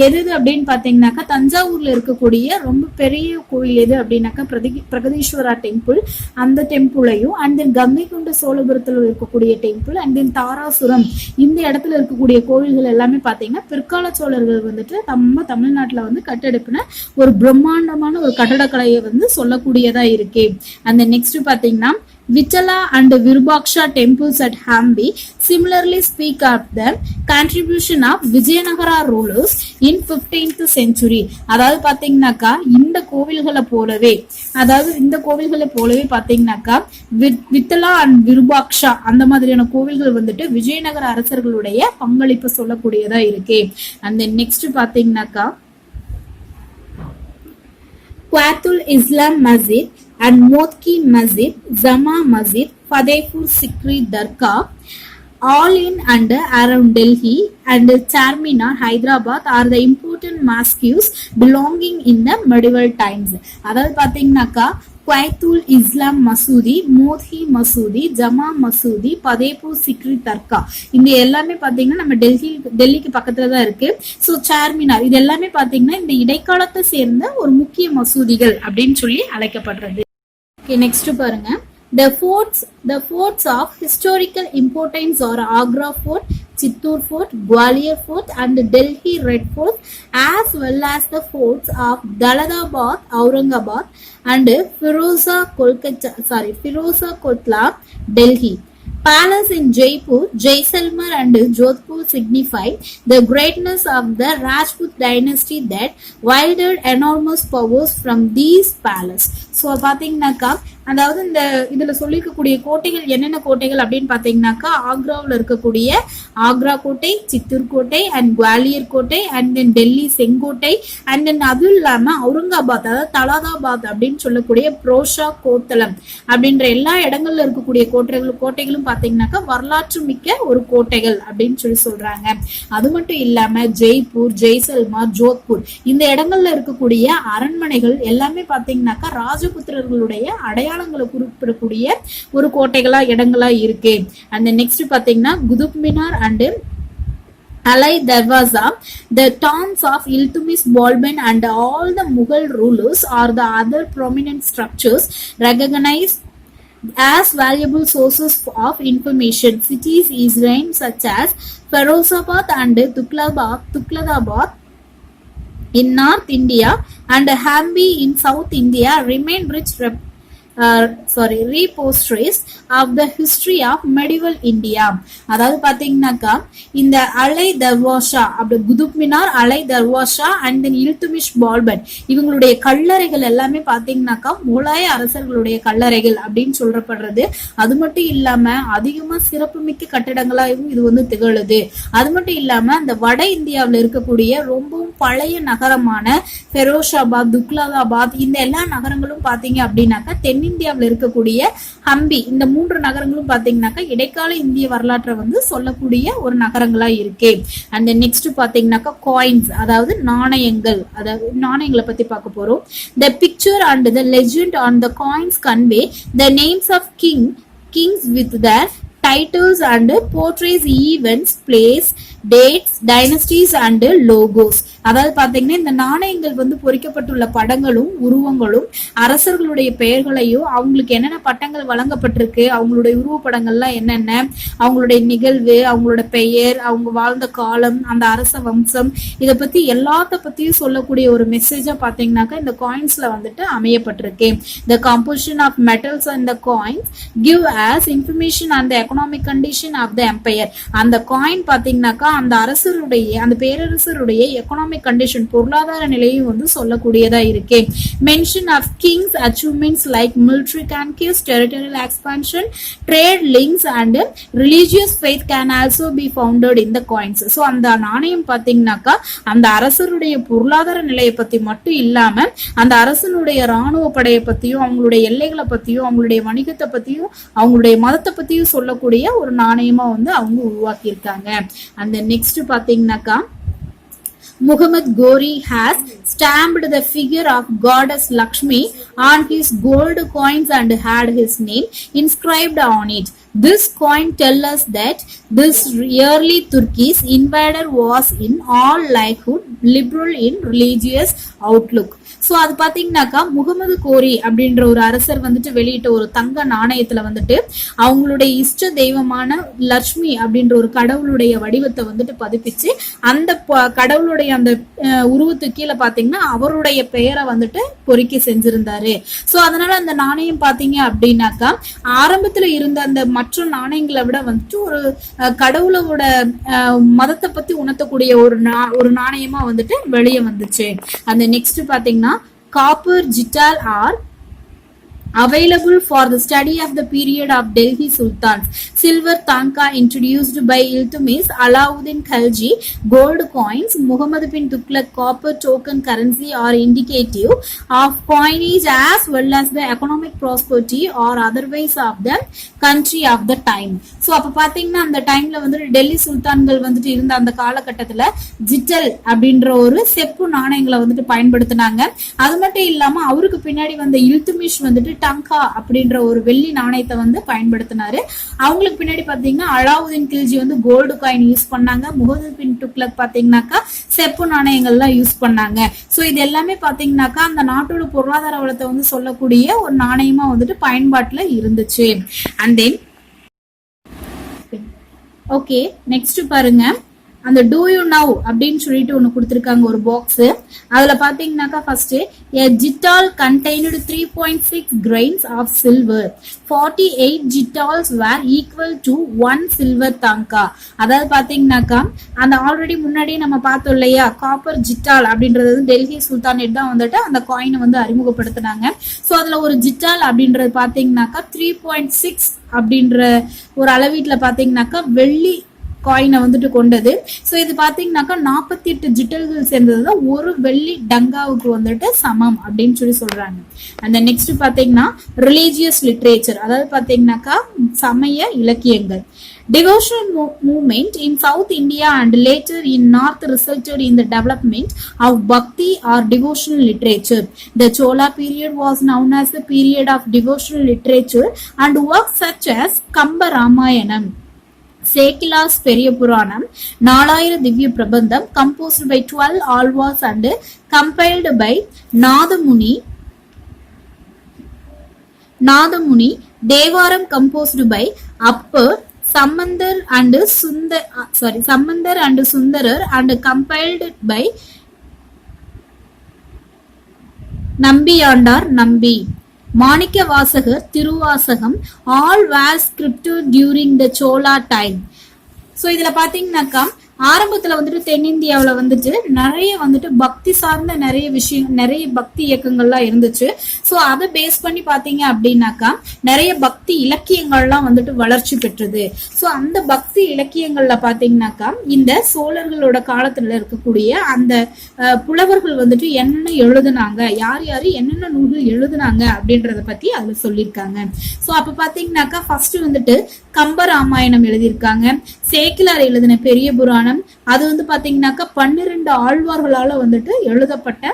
எது அப்படின்னு பாத்தீங்கன்னாக்கா தஞ்சாவூர்ல இருக்கக்கூடிய ரொம்ப பெரிய கோவில் எது அப்படின்னாக்கா பிரகதீஸ்வரா டெம்பிள், அந்த டெம்பிளையும் அண்ட் தென் கங்கைகொண்ட சோழபுரத்தில் இருக்கக்கூடிய டெம்பிள் அண்ட் தென் தாராசுரம், இந்த இடத்துல இருக்கக்கூடிய கோவில்கள் எல்லாமே பாத்தீங்கன்னா பிற்கால சோழர்கள் வந்துட்டு நம்ம தமிழ்நாட்டுல வந்து கட்டெடுப்புன ஒரு பிரம்மாண்டமான ஒரு கட்டடக்கலையை வந்து சொல்லக்கூடியதா இருக்கு. And the next பாத்தீங்கன்னா Vitala and Virupaksha temples at Hampi similarly speak of the contribution of Vijayanagara rulers in 15th century. அதாவது பாத்தீங்கன்னாக்கா இந்த கோவில்களை போலவே பாத்தீங்கன்னாக்கா வித்தலா அண்ட் விருபாக்ஷா அந்த மாதிரியான கோவில்கள் வந்துட்டு விஜயநகர அரசர்களுடைய பங்களிப்பு சொல்லக்கூடியதா இருக்கு. அந்த நெக்ஸ்ட் பாத்தீங்கன்னாக்கா Quatul Islam Masjid and Motki Masjid, Zama Masjid, Fatehpur Sikri Dargah, all in and around Delhi and Charminar, Hyderabad are the important mosques belonging in the medieval times. அதாவது பாத்தீங்கன்னாக்கா குவைத்துல் இஸ்லாம் மசூதி, மோதி மசூதி, ஜமா மசூதி, பதேபூர் சிக்ரி தர்கா, இந்த எல்லாமே பாத்தீங்கன்னா நம்ம டெல்லிக்கு பக்கத்துல தான் இருக்கு. ஸோ சார்மினார், இது எல்லாமே பாத்தீங்கன்னா இந்த இடைக்காலத்தை சேர்ந்த ஒரு முக்கிய மசூதிகள் அப்படின்னு சொல்லி அழைக்கப்படுறது. நெக்ஸ்ட் பாருங்க The forts of historical importance are Agra Fort, Chittoor Fort, Gwalior Fort and Delhi Red Fort, as well as the forts of Daladabad, Aurangabad and Firoza Kotla, Delhi. Palace in Jaipur, Jaisalmer and Jodhpur signify the greatness of the Rajput dynasty that wielded enormous powers from these palaces. So பார்த்தீங்கன்னாக்கா அதாவது இந்த இதில் சொல்லியிருக்கக்கூடிய கோட்டைகள் என்னென்ன கோட்டைகள் அப்படின்னு பார்த்தீங்கன்னாக்கா ஆக்ராவில் இருக்கக்கூடிய ஆக்ரா கோட்டை, சித்தூர் கோட்டை அண்ட் குவாலியர் கோட்டை and then Delhi Sengottai and then அதுவும் இல்லாமல் அவுரங்காபாத் அதாவது தலாதாபாத் அப்படின்னு சொல்லக்கூடிய புரோஷா கோத்தலம் அப்படின்ற எல்லா இடங்கள்ல இருக்கக்கூடிய கோட்டைகளும் பார்த்தீங்கன்னாக்கா வரலாற்று மிக்க ஒரு கோட்டைகள் அப்படின்னு சொல்றாங்க. அது மட்டும் இல்லாம ஜெய்ப்பூர், ஜெய்சல்மார், ஜோத்பூர் இந்த இடங்கள்ல இருக்கக்கூடிய அரண்மனைகள் எல்லாமே பார்த்தீங்கன்னாக்கா ராஜபுத்திரர்களுடைய அடையாளங்களை குறிப்பிடக்கூடிய ஒரு கோட்டைகளா இடங்களா இருக்கு. அந்த நெக்ஸ்ட் பாத்தீங்கன்னா Qutub Minar and Alai Darwaza, the tombs of Iltutmish, Balban and all the Mughal rulers are the other prominent structures recognized as valuable sources of information. Cities Israel such as Ferozabad and Tukladabad in North India and Hampi in South India remain rich repositories of the history of medieval India. அதாவது பாத்தீங்கன்னாக்கா இந்த அலை தர்வாஷா அப்படி குதுப் மினார், அலை தர்வாஷா அண்ட் தென் இல்துமிஷ் பால்பன் இவங்களுடைய கல்லறைகள் எல்லாமே பாத்தீங்கன்னாக்கா முகலாய அரசர்களுடைய கல்லறைகள் அப்படின்னு சொல்லப்படுறது. அது மட்டும் இல்லாம அதிகமா சிறப்புமிக்க கட்டடங்களாகவும் இது வந்து திகழுது. அது மட்டும் இல்லாம அந்த வட இந்தியாவில் இருக்கக்கூடிய ரொம்பவும் பழைய நகரமான ஃபெரோஷாபாத், துக்லதாபாத் இந்த எல்லா நகரங்களும் பாத்தீங்க அப்படின்னாக்கா தென்னிந்தியாவில் இருக்கக்கூடிய ஹம்பி இந்த 3 நகரங்களும் பாத்தீங்கன்னாக்கா இடைக்கால இந்திய வரலாற்றை வந்து சொல்லக்கூடிய ஒரு நகரங்களா இருக்கு. அண்ட் நெக்ஸ்ட் பாத்தீங்கன்னாக்கா காயின்ஸ் அதாவது நாணயங்கள், அதாவது நாணயங்களை பத்தி பார்க்க போறோம். The picture and the legend on the coins convey the names of kings with their titles and portrays events, place, dates, dynasties and logos. அதாவது பாத்தீங்கன்னா இந்த நாணயங்கள் வந்து பொறிக்கப்பட்டுள்ள படங்களும் உருவங்களும் அரசர்களுடைய பெயர்களையும் அவங்களுக்கு என்னென்ன பட்டங்கள் வழங்கப்பட்டிருக்கு, அவங்களுடைய உருவப்படங்கள்லாம் என்னென்ன, அவங்களுடைய நிகழ்வு, அவங்களோட பெயர், அவங்க வாழ்ந்த காலம், அந்த அரச வம்சம் இதை பத்தி எல்லாத்த பத்தியும் சொல்லக்கூடிய ஒரு மெசேஜா பாத்தீங்கன்னாக்கா இந்த காயின்ஸ்ல வந்துட்டு அமையப்பட்டிருக்கு. The composition of metals and the coins give us information on the economic condition of the empire. அந்த காயின் பாத்தீங்கன்னாக்கா அந்த அரசருடைய அந்த பேரரசருடைய எக்கனாமிக் கண்டிஷன் பொருளாதார நிலையும் வந்து சொல்லக்கூடியதா இருக்கு. Mention of kings achievements like military conquest, territorial expansion, trade links and religious faith can also be founded in the coins. So அந்த நாணயம் பாத்தீங்கன்னாக்கா அந்த அரசருடைய பொருளாதார நிலையை பத்தி மட்டும் இல்லாம அந்த அரசனுடைய ராணுவ படையை பத்தியும் அவங்களுடைய எல்லைகளை பத்தியும் அவங்களுடைய வணிகத்தை பத்தியும் அவங்களுடைய மதத்தை பத்தியும் சொல்லக்கூடிய ஒரு நாணயமா வந்து அவங்க உருவாக்கி இருக்காங்க. அந்த நெக்ஸ்ட் பாத்தீங்கன்னாக்கா Muhammad Ghori has stamped the figure of goddess Lakshmi on his gold coins and had his name inscribed on it. This coin tells us that this early Turkish invader was in all likelihood liberal in religious outlook. So அது பாத்தீங்கன்னாக்கா முகமது கோரி அப்படின்ற ஒரு அரசர் வந்துட்டு வெளியிட்ட ஒரு தங்க நாணயத்துல வந்துட்டு அவங்களுடைய இஷ்ட தெய்வமான லட்சுமி அப்படின்ற ஒரு கடவுளுடைய வடிவத்தை வந்துட்டு பதிப்பிச்சு அந்த கடவுளுடைய அந்த உருவத்துக்கு கீழே பாத்தீங்கன்னா அவருடைய பெயரை வந்துட்டு பொறிக்க செஞ்சிருந்தாரு. ஸோ அதனால அந்த நாணயம் பாத்தீங்க அப்படின்னாக்கா ஆரம்பத்துல இருந்த அந்த மற்ற நாணயங்களை விட வந்துட்டு ஒரு கடவுளோட மதத்தை பத்தி உணர்த்தக்கூடிய ஒரு நாணயமா வந்துட்டு வெளியே வந்துச்சு. அந்த நெக்ஸ்ட் பாத்தீங்கன்னா copper jital are available for the study of the period of Delhi Sultans. Silver tanka introduced by Iltutmish, Alauddin Khalji, gold coins, Muhammad bin Tughlaq copper token currency are indicative of coinage as well as the economic prosperity or otherwise of the country of the time. So அப்ப பாத்தீங்கன்னா அந்த டைம்ல வந்து டெல்லி சுல்தான்கள் வந்துட்டு இருந்த அந்த காலகட்டத்துல ஜிட்டல் அப்படின்ற ஒரு செப்பு நாணயங்களை வந்துட்டு பயன்படுத்தினாங்க. அது மட்டும் இல்லாம அவருக்கு பின்னாடி வந்த இல்துமிஷ் வந்துட்டு டங்கா அப்படின்ற ஒரு வெள்ளி நாணயத்தை வந்து பயன்படுத்தினாரு. அவங்களுக்கு பின்னாடி பாத்தீங்கன்னா அலாவுதீன் கில்ஜி வந்து கோல்டு காயின் யூஸ் பண்ணாங்க. முகமது பின் துக்ளக் பாத்தீங்கன்னாக்கா செப்பு நாணயங்கள்லாம் யூஸ் பண்ணாங்க. சோ இது எல்லாமே பாத்தீங்கன்னாக்கா அந்த நாட்டோட பொருளாதார வளத்தை வந்து சொல்லக்கூடிய ஒரு நாணயமா வந்துட்டு பயன்பாட்டுல இருந்துச்சு. அண்ட் தென் ஓகே, நெக்ஸ்ட் பாருங்க. அந்த டூ யூ நவ் அப்படின்னு சொல்லிட்டு ஒன்று கொடுத்துருக்காங்க ஒரு பாக்ஸ். அதுல பாத்தீங்கன்னாக்கா first a jittal contained 3.6 grains of silver. 48 jittals were equal to 1 silver tanka. அதாவது பாத்தீங்கன்னாக்கா அந்த ஆல்ரெடி முன்னாடி நம்ம பார்த்தோம் இல்லையா, காப்பர் ஜிட்டால் அப்படின்றது டெல்லி சுல்தானேட் தான் வந்துட்டு அந்த காயினை வந்து அறிமுகப்படுத்தினாங்க. ஸோ அதுல ஒரு ஜிட்டால் அப்படின்றது பாத்தீங்கன்னாக்கா 3.6 அப்படின்ற ஒரு அளவீட்டுல பாத்தீங்கன்னாக்கா வெள்ளி காயினை வந்துட்டு கொண்டது. ஸோ இது பாத்தீங்கன்னாக்கா 48 ஜிட்டல்கள் சேர்ந்ததுதான் ஒரு வெள்ளி டங்காவுக்கு வந்துட்டு சமம் அப்படின்னு சொல்லி சொல்றாங்க. அந்த நெக்ஸ்ட் பாத்தீங்கன்னா ரிலீஜியஸ் லிட்ரேச்சர், அதாவது பாத்தீங்கன்னாக்கா சமய இலக்கியங்கள். Devotional movement in South India and later in North resulted in the development of Bhakti or devotional literature. The Chola period was known as the period of devotional literature and works such as Kamba Ramayanam, Sekila's Periya Puranam, Nalayira Divya Prabandham, composed by 12 alvas and compiled by Nadamuni, Devaram composed by Appar, Samandar and Sundarar and compiled by Nambiyandar Nambi. Manikya Vasagar, Tiruvasagam, all were scripted during the Chola time. So இதுல பாத்தீங்கன்னாக்கா ஆரம்பத்துல வந்துட்டு தென்னிந்தியாவில வந்துட்டு நிறைய வந்துட்டு பக்தி சார்ந்த நிறைய விஷயம், நிறைய பக்தி இயக்கங்கள்லாம் இருந்துச்சு. ஸோ அதை பேஸ் பண்ணி பாத்தீங்க அப்படின்னாக்கா நிறைய பக்தி இலக்கியங்கள்லாம் வந்துட்டு வளர்ச்சி பெற்றது. ஸோ அந்த பக்தி இலக்கியங்கள்ல பாத்தீங்கன்னாக்கா இந்த சோழர்களோட காலத்துல இருக்கக்கூடிய அந்த புலவர்கள் வந்துட்டு என்னென்ன எழுதுனாங்க, யார் யாரு என்னென்ன நூல்கள் எழுதுனாங்க அப்படின்றத பத்தி அதுல சொல்லியிருக்காங்க. ஸோ அப்ப பாத்தீங்கன்னாக்கா ஃபர்ஸ்ட் வந்துட்டு கம்ப ராமாயணம் எழுதியிருக்காங்க. சேக்கிலார் எழுதின பெரிய புராணம், அது வந்து பாத்தீங்கன்னாக்கா 12 ஆழ்வார்களால வந்துட்டு எழுதப்பட்ட,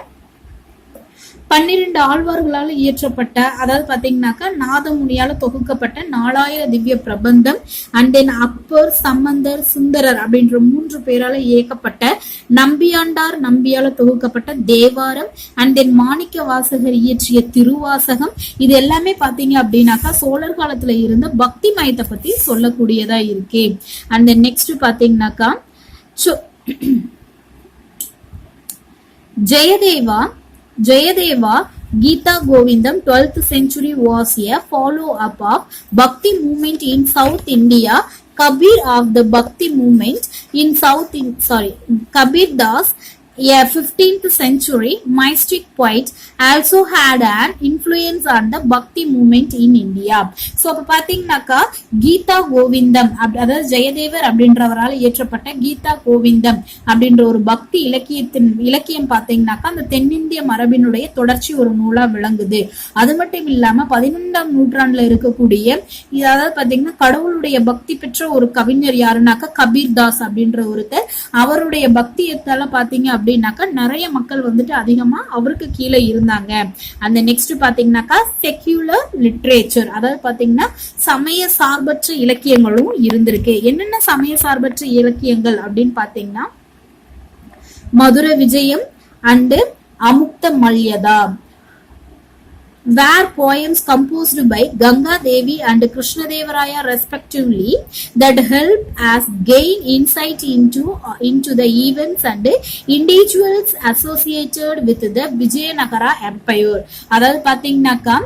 12 ஆழ்வார்களால இயற்றப்பட்ட, அதாவது பாத்தீங்கன்னாக்கா நாதமுனியால தொகுக்கப்பட்ட 4000 திவ்ய பிரபந்தம். அண்ட் தென் அப்பர், சம்பந்தர், சுந்தரர் அப்படின்ற 3 பேரால இயக்கப்பட்ட நம்பியால தொகுக்கப்பட்ட தேவாரம், அண்ட் தென் மாணிக்க வாசகர் இயற்றிய திருவாசகம். இது எல்லாமே பாத்தீங்க அப்படின்னாக்கா சோழர் காலத்துல இருந்த பக்தி மயத்தை பத்தி சொல்லக்கூடியதா இருக்கு. அண்ட் தென் நெக்ஸ்ட் பாத்தீங்கன்னாக்கா Jayadeva Gita Govindam 12th century was a follow-up of Bhakti movement in South India. Kabir of the Bhakti movement in Kabir Das, a 15th century mystic poet, also had an influence on the Bhakti movement in India. So அப்ப பாத்தீங்கன்னாக்கா கீதா கோவிந்தம், அதாவது ஜெயதேவர் அப்படின்றவரால் இயற்றப்பட்ட கீதா கோவிந்தம் அப்படின்ற ஒரு பக்தி இலக்கியம் பாத்தீங்கன்னாக்கா அந்த தென்னிந்திய மரபினுடைய தொடர்ச்சி ஒரு நூலா விளங்குது. அது மட்டும் இல்லாம 11ஆம் நூற்றாண்டுல இருக்கக்கூடிய, அதாவது பாத்தீங்கன்னா கடவுளுடைய பக்தி பெற்ற ஒரு கவிஞர் யாருன்னாக்கா கபீர் தாஸ் அப்படின்ற ஒருத்தர். அவருடைய பக்தியத்தால பாத்தீங்க அப்படின்னாக்கா நிறைய மக்கள் வந்துட்டு அதிகமா அவருக்கு கீழே இருந்தாங்க. அந்த நெக்ஸ்ட் பாத்தீங்கன்னாக்கா செக்யூலர் லிட்ரேச்சர், அதாவது பாத்தீங்கன்னா சமய சார்பற்ற இலக்கியங்களும் இருந்திருக்கு. என்னென்ன சமய சார்பற்ற இலக்கியங்கள் அப்படின்னு பாத்தீங்கன்னா மதுர விஜயம் and அமுக்த மல்யதா were poems composed by Ganga Devi and Krishna Devaraya respectively that helped us gain insight into the events and individuals associated with the Vijayanagara Empire. அதாவது பாத்தீங்கன்னாக்கா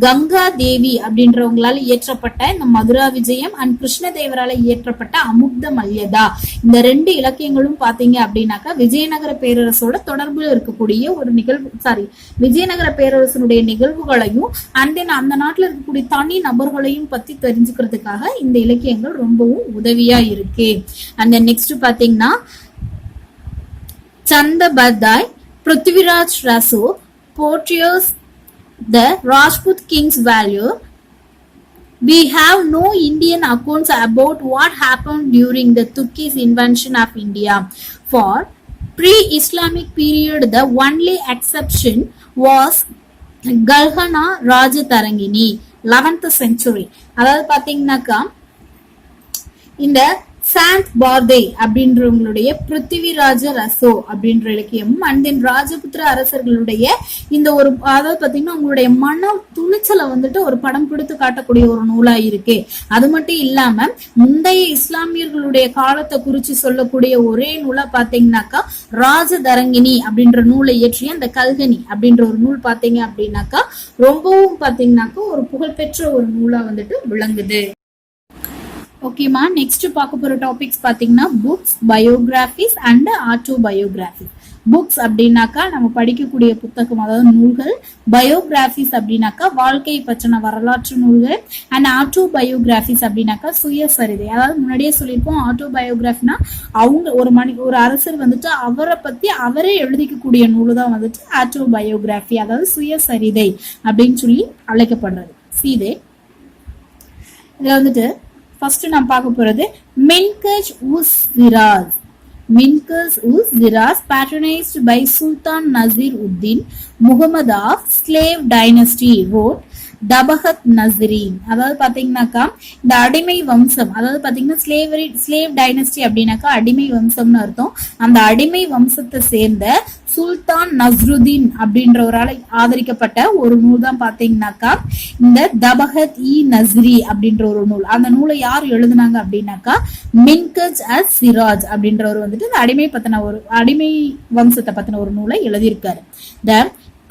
கங்கா தேவி அப்படின்றவங்களால இயற்றப்பட்ட இந்த மதுரா விஜயம் அண்ட் கிருஷ்ண தேவரால இயற்றப்பட்ட அமுக்த மல்யதா, இந்த 2 இலக்கியங்களும் பாத்தீங்க அப்படின்னாக்கா விஜயநகர பேரரசோட தொடர்புல இருக்கக்கூடிய ஒரு நிகழ்வு, விஜயநகர பேரரசனுடைய நிகழ்வுகளையும் அண்ட் தென் அந்த நாட்டுல இருக்கக்கூடிய தனி நபர்களையும் பத்தி தெரிஞ்சுக்கிறதுக்காக இந்த இலக்கியங்கள் ரொம்பவும் உதவியா இருக்கு. அண்ட் தென் நெக்ஸ்ட் பாத்தீங்கன்னா சந்தபதாய் பிருத்திவிராஜ் ரசோ portrays the Rajput king's value. We have no Indian accounts about what happened during the Turkish invasion of India. For pre-Islamic period, the only exception was Galhana Rajatarangini, 11th century. அதாவது பாத்தீங்கன்னாக்கா இந்த சாந்த் பார்தே அப்படின்றவங்களுடைய பிருத்திவிராஜ ரசோ அப்படின்ற இலக்கியமும் அண்ட் தென் ராஜபுத்திர அரசர்களுடைய இந்த ஒரு அதாவது பாத்தீங்கன்னா உங்களுடைய மன துணிச்சலை வந்துட்டு ஒரு படம் பிடித்து காட்டக்கூடிய ஒரு நூலா இருக்கு. அது மட்டும் இல்லாம முந்தைய இஸ்லாமியர்களுடைய காலத்தை குறிச்சு சொல்லக்கூடிய ஒரே நூலா பாத்தீங்கன்னாக்கா ராஜதரங்கினி அப்படின்ற நூலை இயற்றிய அந்த கல்கனி அப்படின்ற ஒரு நூல் பாத்தீங்க அப்படின்னாக்கா ரொம்பவும் பாத்தீங்கன்னாக்கா ஒரு புகழ்பெற்ற ஒரு நூலா வந்துட்டு விளங்குது. ஓகேமா, நெக்ஸ்ட் பார்க்க போற டாபிக்ஸ் பாத்தீங்கன்னா புக்ஸ், பயோகிராபிஸ் அண்ட் ஆட்டோபயோகிராபிஸ். புக்ஸ் அப்படின்னாக்கா நம்ம படிக்கக்கூடிய புத்தகம், அதாவது நூல்கள். பயோகிராபிஸ் அப்படின்னாக்கா வாழ்க்கை பற்றின வரலாற்று நூல்கள். அண்ட் ஆட்டோபயோகிராபிஸ் அப்படின்னாக்கா சுயசரிதை. அதாவது முன்னாடியே சொல்லியிருப்போம், ஆட்டோபயோகிராஃபினா அவங்க ஒரு அரசர் வந்துட்டு அவரை பத்தி அவரே எழுதிக்கக்கூடிய நூல் தான் வந்துட்டு ஆட்டோபயோகிராஃபி, அதாவது சுயசரிதை அப்படின்னு சொல்லி அழைக்கப்படுறது. சீதே இதுல வந்துட்டு ஃபர்ஸ்ட் நான் பார்க்க போறது மின்கஜ் உஸ் ஜிராஸ். மின்கஜ் உஸ் ஜிராஸ் patronized by Sultan Nasir Uddin Muhammad of slave dynasty wrote தபஹத் நஸ்ரீன். அதாவது பாத்தீங்கன்னாக்கா இந்த அடிமை வம்சம், அதாவது பாத்தீங்கன்னா ஸ்லேவ் டைனஸ்டி அப்படின்னாக்கா அடிமை வம்சம்னு அர்த்தம். அந்த அடிமை வம்சத்தை சேர்ந்த சுல்தான் நஸ்ருதீன் அப்படின்றவரால் ஆதரிக்கப்பட்ட ஒரு நூல் தான் பாத்தீங்கன்னாக்கா இந்த தபஹத் இ நஸ்ரி அப்படின்ற ஒரு நூல். அந்த நூலை யார் எழுதுனாங்க அப்படின்னாக்கா மின்கஜ் அஸ் சிராஜ் அப்படின்றவர் வந்துட்டு இந்த அடிமை வம்சத்தை பத்தின ஒரு நூலை எழுதியிருக்காரு. த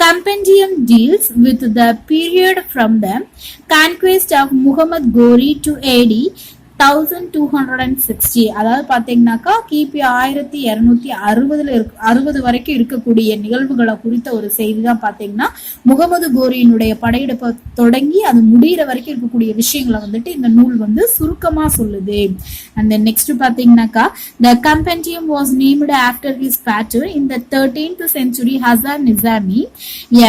compendium deals with the period from the conquest of Muhammad Ghori to AD 1260. அதாவது பாத்தீங்கன்னாக்கா கிபி 1260 வரைக்கும் இருக்கக்கூடிய நிகழ்வுகளை குறித்த ஒரு செய்தி தான் பாத்தீங்கன்னா முகமது கோரியினுடைய படையெடுப்பை தொடங்கி அது முடிகிற வரைக்கும் இருக்கக்கூடிய விஷயங்களை வந்துட்டு இந்த நூல் வந்து சுருக்கமா சொல்லுது. அண்ட் நெக்ஸ்ட் பாத்தீங்கன்னாக்கா the compendium was named after his patron in the 13th century Hasan Nizami,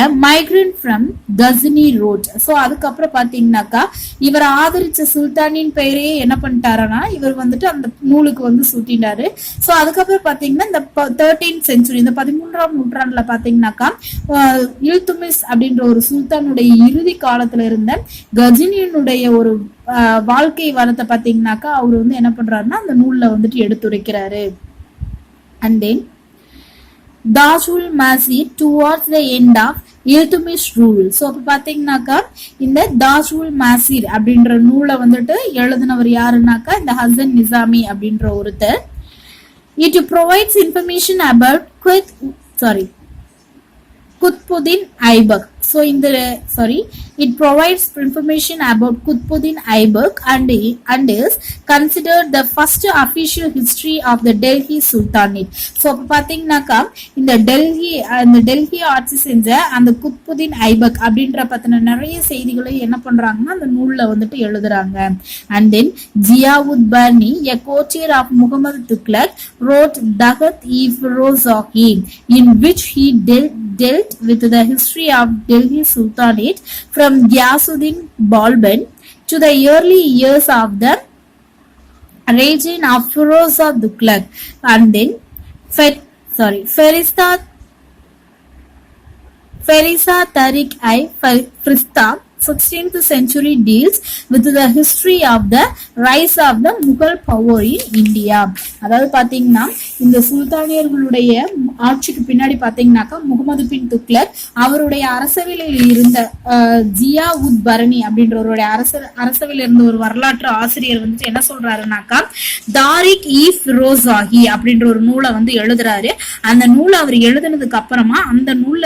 a migrant from Ghazni wrote. So அதுக்கப்புறம் பாத்தீங்கன்னாக்கா இவர் ஆதரிச்ச சுல்தானின் பெயரே என்ன பண்ணிட்டாருன்னா இவர் வந்துட்டு அந்த நூலுக்கு வந்து சூட்டினாரு. சோ அதுக்கப்புறம் பாத்தீங்கன்னா இந்த 13th century, இந்த 13ஆம் நூற்றாண்டுல பாத்தீங்கன்னாக்கா இல்துமிஸ் அப்படின்ற ஒரு சுல்தானுடைய இறுதி காலத்துல இருந்த கஜினியனுடைய ஒரு வாழ்க்கை வரத்தை பாத்தீங்கன்னாக்கா அவர் வந்து என்ன பண்றாருன்னா அந்த நூல்ல வந்துட்டு எடுத்துரைக்கிறாரு. And then Tajul Maasir towards the end of Iltutmish rule. So அப்போ பார்த்தீங்கன்னாக்கா இந்த தாஜுல் மசீர் அப்படின்ற நூலை வந்துட்டு எழுதினவர் யாருன்னாக்கா இந்த ஹசன் நிசாமி அப்படின்ற ஒருத்தர். It provides information about Qutbuddin Aibak. So it provides information about Qutbuddin Aibak and is considered the first official history of the Delhi Sultanate. So பாத்தீங்கன்னாக்கா இந்த டெல்லி ஆட்சி செஞ்ச அந்த குத்புதீன் ஐபக் அப்படின்ற பத்தின நிறைய செய்திகளை என்ன பண்றாங்கன்னா அந்த நூல்ல வந்துட்டு எழுதுறாங்க. And then Ziaud Barni, a courtier of Muhammad Tughlaq, wrote Dagat-e-Firozaki, in which he dealt with the history of Delhi Sultanate from Ghiyasuddin Balban to the early years of the reign of Firoz Tughlaq. And then Ferisa Tariq-i-Firista 16th century deals with the history of the rise of the Mughal power in India. அதாவது பாத்தீங்கன்னா இந்த சுல்தானியர்களுடைய ஆட்சிக்கு பின்னாடி பாத்தீங்கன்னாக்கா முகமது பின் துக்ளக் அவருடைய அரசவையில் இருந்த ஜியா உத் பரணி அப்படின்றவருடைய அரசவையில் இருந்த ஒரு வரலாற்று ஆசிரியர் வந்துட்டு என்ன சொல்றாருனாக்கா தாரிக் இ ஃபிரோசாகி அப்படின்ற ஒரு நூலை வந்து எழுதுறாரு. அந்த நூலை அவர் எழுதுனதுக்கு அப்புறமா அந்த நூல்ல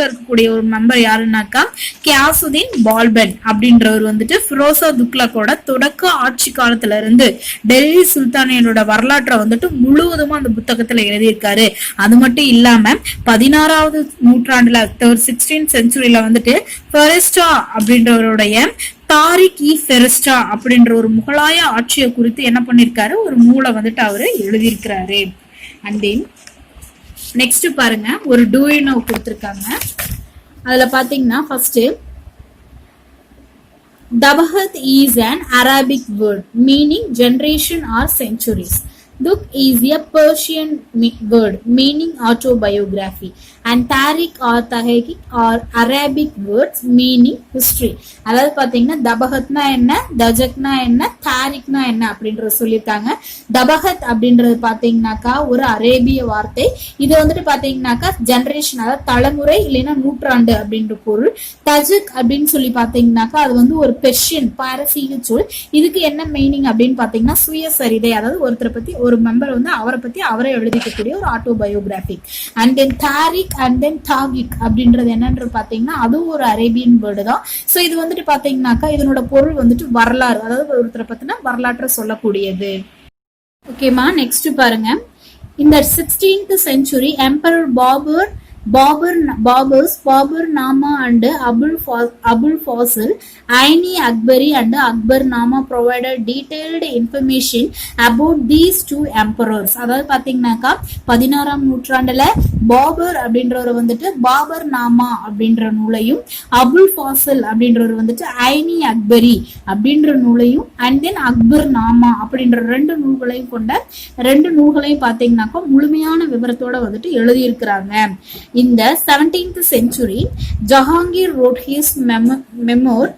இருக்கக்கூடிய ஒரு மெம்பர் யாருன்னாக்கா கியாசுதீன் பால்பன் அப்படின்றவர் வந்துட்டு ஃபிரோசா துக்ளக்கோட தொடக்க ஆட்சி காலத்துல இருந்து டெல்லி சுல்தானியனோட வரலாற்றை வந்துட்டு முழுவதுமா அந்த புத்தகத்துல எழுதியிருக்காரு. அது மட்டும் இல்லாம 16வது நூற்றாண்டுல 16th centuryல வந்துட்டு ஃபெரிஸ்டா அப்படின்றவருடைய தாரிக் இ ஃபெரிஸ்டா அப்படின்ற ஒரு முகலாய ஆட்சியை குறித்து என்ன பண்ணிருக்காரு ஒரு நூலை வந்துட்டு அவரு எழுதியிருக்கிறாரு. அண்ட் தென் நெக்ஸ்ட் பாருங்க ஒரு டூ யூ நோ கொடுத்திருக்காங்க. அதுல பாத்தீங்கன்னா first Dabahat is an Arabic word meaning generation or centuries. Duk is a Persian word meaning autobiography, and Tariq or Tahqiq or Arabic words meaning history. அதாவது பாத்தீங்கன்னா தபகத்னா என்ன, தஜக்னா என்ன, தாரிக்னா என்ன அப்படின்றத சொல்லியிருக்காங்க. தபகத் அப்படின்றது பாத்தீங்கன்னாக்கா ஒரு அரேபிய வார்த்தை. இது வந்துட்டு பாத்தீங்கன்னாக்கா ஜெனரேஷன், அதாவது தலைமுறை இல்லைன்னா நூற்றாண்டு அப்படின்ற பொருள். தஜக் அப்படின்னு சொல்லி பாத்தீங்கன்னாக்கா அது வந்து ஒரு பெர்ஷியன் பாரசீக சொல். இதுக்கு என்ன மீனிங் அப்படின்னு பாத்தீங்கன்னா சுயசரிதை, அதாவது ஒருத்தரை பத்தி ஒரு மெம்பர் வந்து அவரை பத்தி அவரை எழுதிக்கக்கூடிய ஒரு autobiographic. And then Tarikh and then தாகிக் அப்படின்றது என்னன்றது பாத்தீங்கன்னா அதுவும் ஒரு அரேபியன் வேர்டு தான். சோ இது வந்துட்டு பாத்தீங்கன்னாக்கா இதனோட பொருள் வந்துட்டு வரலாறு, அதாவது ஒருத்தரை பத்தின வரலாற்றை சொல்லக்கூடியது. ஓகேமா, நெக்ஸ்ட் பாருங்க. In the 16th century, Emperor Babur Nama and Abul Fasil, Aini Akbari and Akbar Nama provided detailed information about these two emperors. அதாவது பாத்தீங்கன்னாக்கா 16ஆம் நூற்றாண்டுல பாபர் அப்படின்றவர் வந்துட்டு பாபர் நாமா அப்படின்ற நூலையும், அபுல் ஃபாசில் அப்படின்றவர் வந்துட்டு ஐனி அக்பரி அப்படின்ற நூலையும், அண்ட் தென் அக்பர் நாமா அப்படின்ற ரெண்டு நூல்களையும் கொண்ட ரெண்டு நூல்களையும் பாத்தீங்கன்னாக்கா முழுமையான விவரத்தோட வந்துட்டு எழுதியிருக்கிறாங்க. In the 17th century, Jahangir wrote his memoir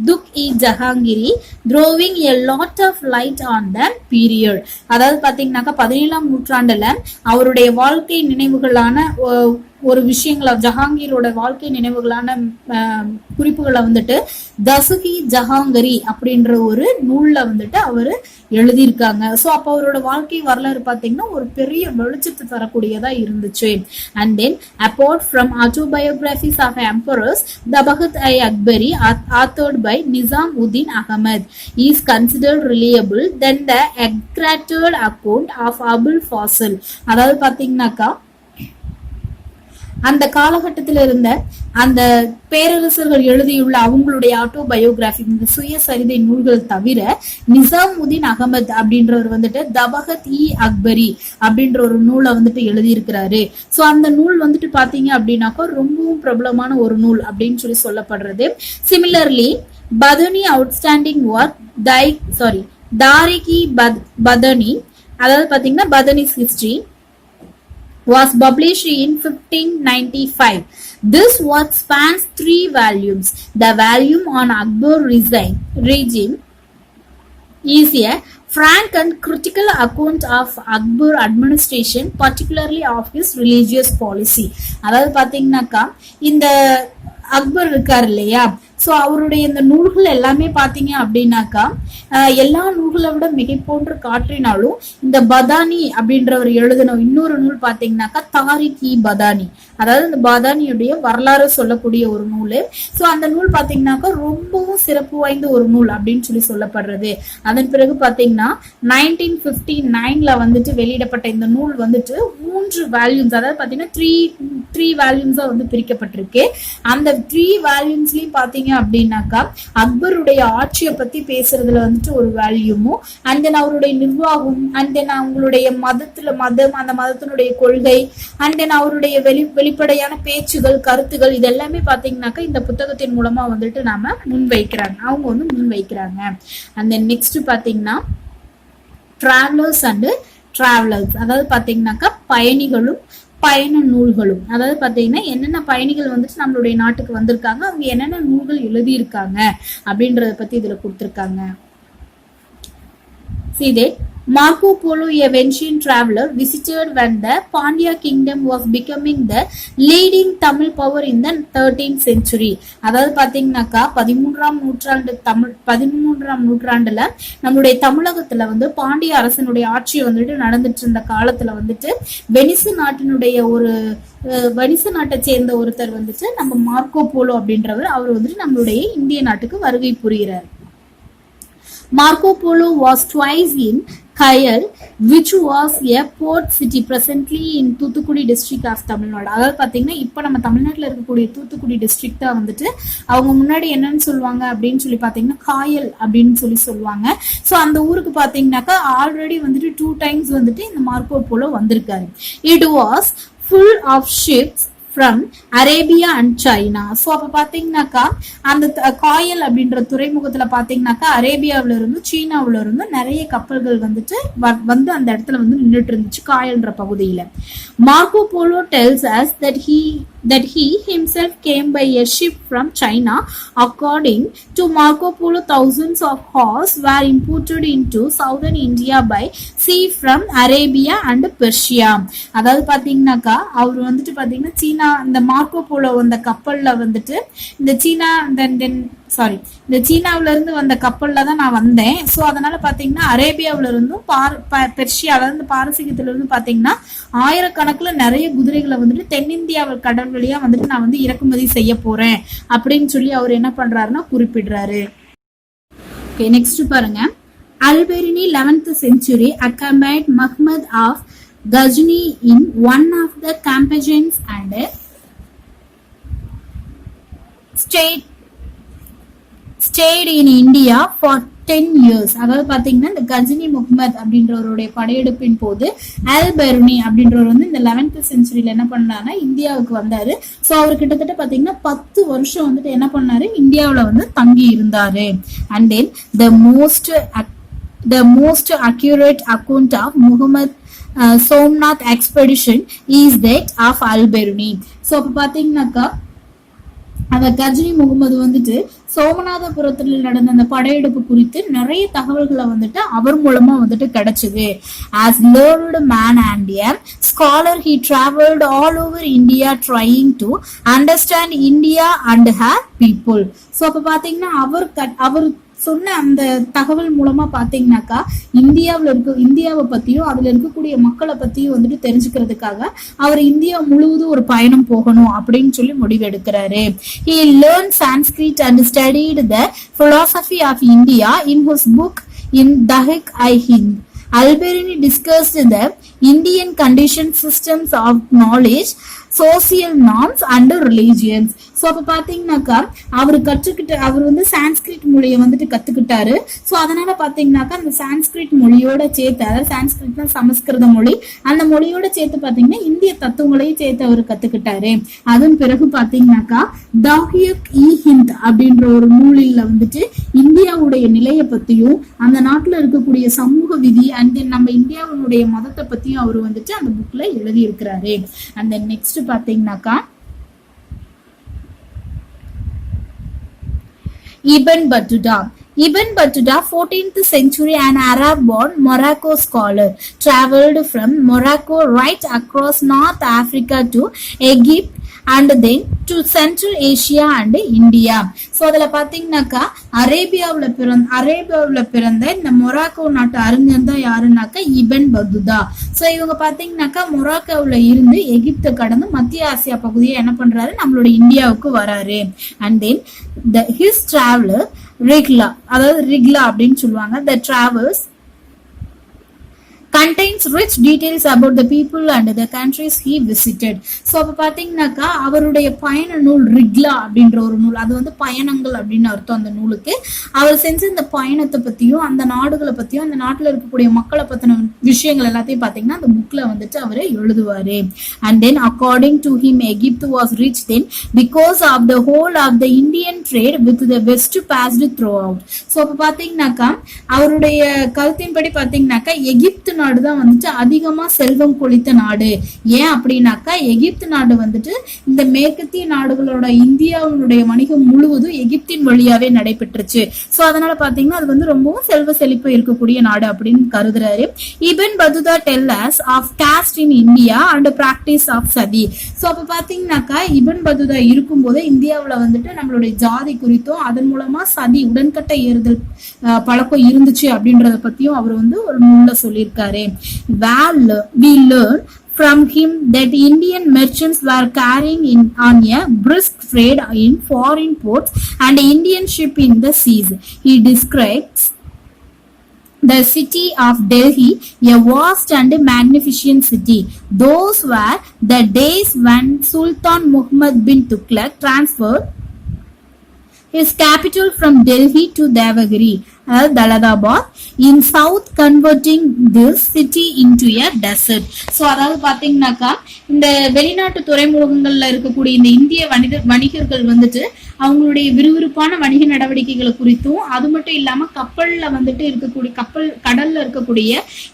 Duk-e-Jahangiri, throwing a lot of light on the period. அதாவது பாத்தீங்கன்னாக்கா 17ஆம் நூற்றாண்டுல அவருடைய வாழ்க்கை நினைவுகளான ஒரு விஷயங்கள, ஜஹாங்கீரோட வாழ்க்கை நினைவுகளான குறிப்புகளை வந்துட்டு தசுகி ஜஹாங்கரி அப்படின்ற ஒரு நூல்ல வந்துட்டு அவரு எழுதியிருக்காங்க. சோ அப்ப அவரோட வாழ்க்கை வரலாறு பாத்தீங்கன்னா ஒரு பெரிய வெளிச்சத்தை தரக்கூடியதா இருந்துச்சு. And then apart from autobiographies of emperors, Dabaqat-i-Akbari authored by Nizam-ud-Din Ahmad is considered reliable than the accurate account of Abul Fasil. அதாவது பாத்தீங்கன்னாக்கா அந்த காலகட்டத்தில் இருந்த அந்த பேரரசர்கள் எழுதியுள்ள அவங்களுடைய ஆட்டோபயோகிராபி, இந்த சுயசரிதை நூல்கள் தவிர நிசாமுதீன் அகமது அப்படின்றவர் வந்துட்டு தபகத்-இ-அக்பரி அப்படின்ற ஒரு நூலை வந்துட்டு எழுதியிருக்கிறாரு. சோ அந்த நூல் வந்துட்டு பாத்தீங்க அப்படின்னாக்கா ரொம்பவும் பிரபலமான ஒரு நூல் அப்படின்னு சொல்லி சொல்லப்படுறது. சிமிலர்லி பதனி அவுட்ஸ்டாண்டிங் ஒர்க் தாரிக்-இ-பதனி, அதாவது பாத்தீங்கன்னா பதனிஸ் history was published in 1595. This work spans 3 volumes. The volume on Akbar regime is a frank and critical account of Akbar administration, particularly of his religious policy. அதாவது பாத்தீங்கன்னாக்கா இந்த அக்பர் இருக்காரு இல்லையா, சோ அவருடைய இந்த நூல்கள் எல்லாமே பாத்தீங்க அப்படின்னாக்கா எல்லா நூல்களை விட மிகை போன்று காற்றினாலும் இந்த பதானி அப்படின்றவர் எழுதின இன்னொரு நூல் பாத்தீங்கன்னாக்கா தாரிக்-இ-பதானி, அதாவது இந்த பதானியுடைய வரலாறு சொல்லக்கூடிய ஒரு நூல். சோ அந்த நூல் பாத்தீங்கன்னாக்கா ரொம்பவும் சிறப்பு வாய்ந்த ஒரு நூல் அப்படின்னு சொல்லி சொல்லப்படுறது. அதன் பிறகு பாத்தீங்கன்னா 1959ல வந்துட்டு வெளியிடப்பட்ட இந்த நூல் வந்துட்டு 3 வால்யூம்ஸ், அதாவது பாத்தீங்கன்னா த்ரீ வால்யூம்ஸா வந்து பிரிக்கப்பட்டிருக்கு. அந்த 3 வால்யூம்ஸ்லயும் பாத்தீங்க அப்படின்னாக்கா அக்பருடைய ஆட்சியை பத்தி பேசுறதுல வந்துட்டு ஒரு வேல்யூமும், அண்ட் தென் அவருடைய நிர்வாகம், அண்ட் தென் அவங்களுடைய அந்த மதத்தினுடைய கொள்கை, அண்ட் தென் அவருடைய வெளிப்படையான பேச்சுகள், கருத்துகள், இது எல்லாமே பாத்தீங்கன்னாக்கா இந்த புத்தகத்தின் மூலமா வந்துட்டு நாம அவங்க வந்து முன்வைக்கிறாங்க. அண்ட் தென் நெக்ஸ்ட் பாத்தீங்கன்னா டிராவலர்ஸ் அண்ட் டிராவலர்ஸ், அதாவது பாத்தீங்கன்னாக்கா பயணிகளும் பயண நூல்களும், அதாவது பாத்தீங்கன்னா என்னென்ன பயணிகள் வந்துட்டு நம்மளுடைய நாட்டுக்கு வந்திருக்காங்க, அவங்க என்னென்ன நூல்கள் எழுதியிருக்காங்க அப்படின்றத பத்தி இதுல கொடுத்திருக்காங்க. See that Marco Polo, a Venetian traveler, visited when the Pandya kingdom was becoming the leading Tamil power in the 13th century. அதாவது பாத்தீங்கன்னாக்கா 13ஆம் நூற்றாண்டுல நம்மளுடைய தமிழகத்துல வந்து பாண்டிய அரசனுடைய ஆட்சி வந்துட்டு நடந்துட்டு இருந்த காலத்துல வந்துட்டு வெனிசு நாட்டை சேர்ந்த ஒருத்தர் வந்துட்டு நம்ம மார்க்கோ போலோ அப்படின்றவர், அவர் வந்துட்டு நம்மளுடைய இந்திய நாட்டுக்கு வருகை புரிகிறார். Marco Polo was twice in Kayal, which was a port city presently in Thoothukudi district of Tamil Nadu. அதாவது பாத்தீங்கன்னா இப்ப நம்ம தமிழ்நாட்டுல இருக்கக்கூடிய தூத்துக்குடி டிஸ்ட்ரிக்ட் தான் வந்துட்டு அவங்க முன்னாடி என்னன்னு சொல்லுவாங்க அப்படின்னு சொல்லி பாத்தீங்கன்னா காயல் அப்படின்னு சொல்லி சொல்லுவாங்க. சோ அந்த ஊருக்கு பாத்தீங்கன்னாக்கா ஆல்ரெடி வந்துட்டு 2 times வந்துட்டு இந்த மார்க்கோ போலோ வந்திருக்காரு. It was full of ships from Arabia and China. So அப்ப பாத்தீங்கன்னாக்கா அந்த காயல் அப்படின்ற துறைமுகத்துல பாத்தீங்கன்னாக்கா அரேபியாவில இருந்து சீனாவில இருந்து நிறைய கப்பல்கள் வந்துட்டு வந்து அந்த இடத்துல வந்து நின்றுட்டு இருந்துச்சு காயல்ன்ற பகுதியில. Marco polo tells us that he himself came by a ship from China. According to Marco Polo, thousands of horse were imported into southern India by sea from Arabia and Persia. அதாவது பாத்தீங்கன்னாக்கா அவர் வந்துட்டு பாத்தீங்கன்னா சீனா இந்த மார்க்கோ போலோ அந்த கப்பல்ல வந்துட்டு இந்த சீனா இந்த சீனாவில இருந்து வந்த கப்பல்ல தான் நான் வந்தேன். ஸோ அதனால பாத்தீங்கன்னா அரேபியாவில இருந்தும் பெர்ஷியா அதாவது பாரசீகத்துல இருந்து பாத்தீங்கன்னா ஆயிரக்கணக்குல நிறைய குதிரைகளை வந்துட்டு தென்னிந்தியாவில் கடல் வழியா வந்துட்டு நான் வந்து இறக்குமதி செய்ய போறேன் அப்படின்னு சொல்லி அவர் என்ன பண்றாருன்னா குறிப்பிடுறாரு. ஓகே, நெக்ஸ்ட் பாருங்க. Al-Biruni 11th century accompanied Muhammad of Ghazni in one of the campaigns and stayed in India for 10 years. அதாவது பாத்தீங்கன்னா இந்த கஜினி முகமது அப்படின்றவருடைய படையெடுப்பின் போது அல்-பெருனி அப்படின்றவர் வந்து இந்த 11th செஞ்சுரியில என்ன பண்ணாருன்னா இந்தியாவுக்கு வந்தாரு. ஸோ அவர் கிட்டத்தட்ட பாத்தீங்கன்னா 10 வருஷம் வந்துட்டு என்ன பண்ணாரு இந்தியாவில வந்து தங்கி இருந்தாரு. And then the most accurate account of Muhammad Somnath expedition is that of Al-Biruni. So அப்ப பாத்தீங்கன்னாக்கா அந்த கஜினி முகமது வந்துட்டு சோமநாதபுரத்துல நடந்த அந்த படையெடுப்பு குறித்து நிறைய தகவல்களை வந்துட்டு அவர் மூலமா வந்துட்டு கிடைச்சது. As learned man and a scholar, he traveled all over India trying to understand India and her people. So அப்ப பாத்தீங்கன்னா அவர் சொன்ன அந்த தகவல் மூலமா பாத்தீங்கன்னாக்கா இந்தியாவை பத்தியும் அதுல இருக்கக்கூடிய மக்களை பத்தியும் வந்துட்டு தெரிஞ்சுக்கிறதுக்காக அவர் இந்தியா முழுவதும் ஒரு பயணம் போகணும் அப்படின்னு சொல்லி முடிவெடுக்கிறாரு. He learned Sanskrit and studied the philosophy of India in his book in Dahik-i-Hind. Al-Biruni discussed the Indian conditioned systems of knowledge, social norms and religions. So அப்போ பார்த்தீங்கன்னாக்கா அவர் வந்து சான்ஸ்கிரிட் மொழியை வந்துட்டு கற்றுக்கிட்டாரு. ஸோ அதனால பார்த்தீங்கன்னாக்கா அந்த சான்ஸ்கிரிட் மொழியோட சேர்த்து, அதாவது சான்ஸ்கிரிட்னா சமஸ்கிருத மொழி, அந்த மொழியோட சேர்த்து பார்த்தீங்கன்னா இந்திய தத்துவங்களையும் சேர்த்து அவர் கற்றுக்கிட்டாரு. அதன் பிறகு பார்த்தீங்கன்னாக்கா தாஹிக்-இ-ஹிந்த் அப்படின்ற ஒரு நூலில் வந்துட்டு இந்தியாவுடைய நிலையை பற்றியும் அந்த நாட்டில் இருக்கக்கூடிய சமூக விதி அண்ட் தென் நம்ம இந்தியாவுடைய மதத்தை பற்றியும் அவர் வந்துட்டு அந்த புக்கில் எழுதி இருக்கிறாரு. அண்ட் தென் நெக்ஸ்ட் பார்த்தீங்கன்னாக்கா Ibn Battuta. Ibn Battuta, 14th century, an Arab-born Morocco scholar, traveled from Morocco right across North Africa to Egypt and then to Central Asia and India. So அதில் பார்த்தீங்கன்னாக்கா அரேபியாவில் பிறந்த இந்த மொராக்கோ நாட்டு அறிஞர் தான் யாருன்னாக்கா இபன் பத்துதா. ஸோ இவங்க பார்த்தீங்கன்னாக்கா மொராக்கோவில் இருந்து எகிப்தை கடந்து மத்திய ஆசியா பகுதியை என்ன பண்றாரு நம்மளோட இந்தியாவுக்கு வராரு. அண்ட் தென் ஹிஸ் டிராவலர் ரிக்லா அப்படின்னு சொல்லுவாங்க. The travels contains rich details about the people and the countries he visited. So அப்போ பார்த்தீங்கன்னாக்கா அவருடைய பயண நூல் ரிக்லா அப்படின்ற ஒரு நூல், அது வந்து பயணங்கள் அப்படின்னு அர்த்தம் அந்த நூலுக்கு. அவர் செஞ்ச இந்த பயணத்தை பற்றியும் அந்த நாடுகளை பற்றியும் அந்த நாட்டில் இருக்கக்கூடிய மக்களை பற்றின விஷயங்கள் எல்லாத்தையும் பார்த்தீங்கன்னா அந்த புக்கில் வந்துட்டு அவர் எழுதுவார். And then according to him Egypt was rich then because of the whole of the Indian trade with the west passed through out. So அப்போ பார்த்தீங்கன்னாக்கா அவருடைய கருத்தின்படி பார்த்தீங்கன்னாக்கா எகிப்து நாடு தான் வந்துட்டு அதிகமா செல்வம் கொளித்த நாடு. ஏன் அப்படின்னாக்கா எகிப்து நாடு வந்துட்டு இந்த மேற்கத்திய நாடுகளோட இந்தியாவுடைய வணிகம் முழுவதும் எகிப்தின் வழியாவே நடைபெற்றுச்சு. சோ அதனால பாத்தீங்கன்னா அது வந்து ரொம்பவும் செல்வ செழிப்பு இருக்கக்கூடிய நாடு அப்படின்னு கருதுறாரு. Ibn Battuta tell us of caste in India and practice of sati. So அப்ப பாத்தீங்கன்னாக்கா இபன் பத்துதா இருக்கும் போது இந்தியாவுல வந்துட்டு நம்மளுடைய ஜாதி குறித்தும் அதன் மூலமா சதி உடன்கட்டை ஏறுதல் பழக்கம் இருந்துச்சு அப்படின்றத பத்தியும் அவர் வந்து ஒரு நூல்ல சொல்லியிருக்காரு. We learn from him that Indian merchants were carrying on a brisk trade in foreign ports and Indian ship in the seas. He describes the city of Delhi, a vast and magnificent city. Those were the days when Sultan Muhammad bin Tughlaq transferred his capital from Delhi to Devagiri அதாவது Daulatabad in south converting this city into a desert. So அதாவது பாத்தீங்கன்னாக்கா இந்த வெளிநாட்டு துறைமுகங்கள்ல இருக்கக்கூடிய இந்த இந்திய வணிகர்கள் வந்துட்டு அவங்களுடைய விறுவிறுப்பான வணிக நடவடிக்கைகளை குறித்தும், அது மட்டும் இல்லாம கப்பல்ல வந்துட்டு இருக்கக்கூடிய கடல்ல இருக்கக்கூடிய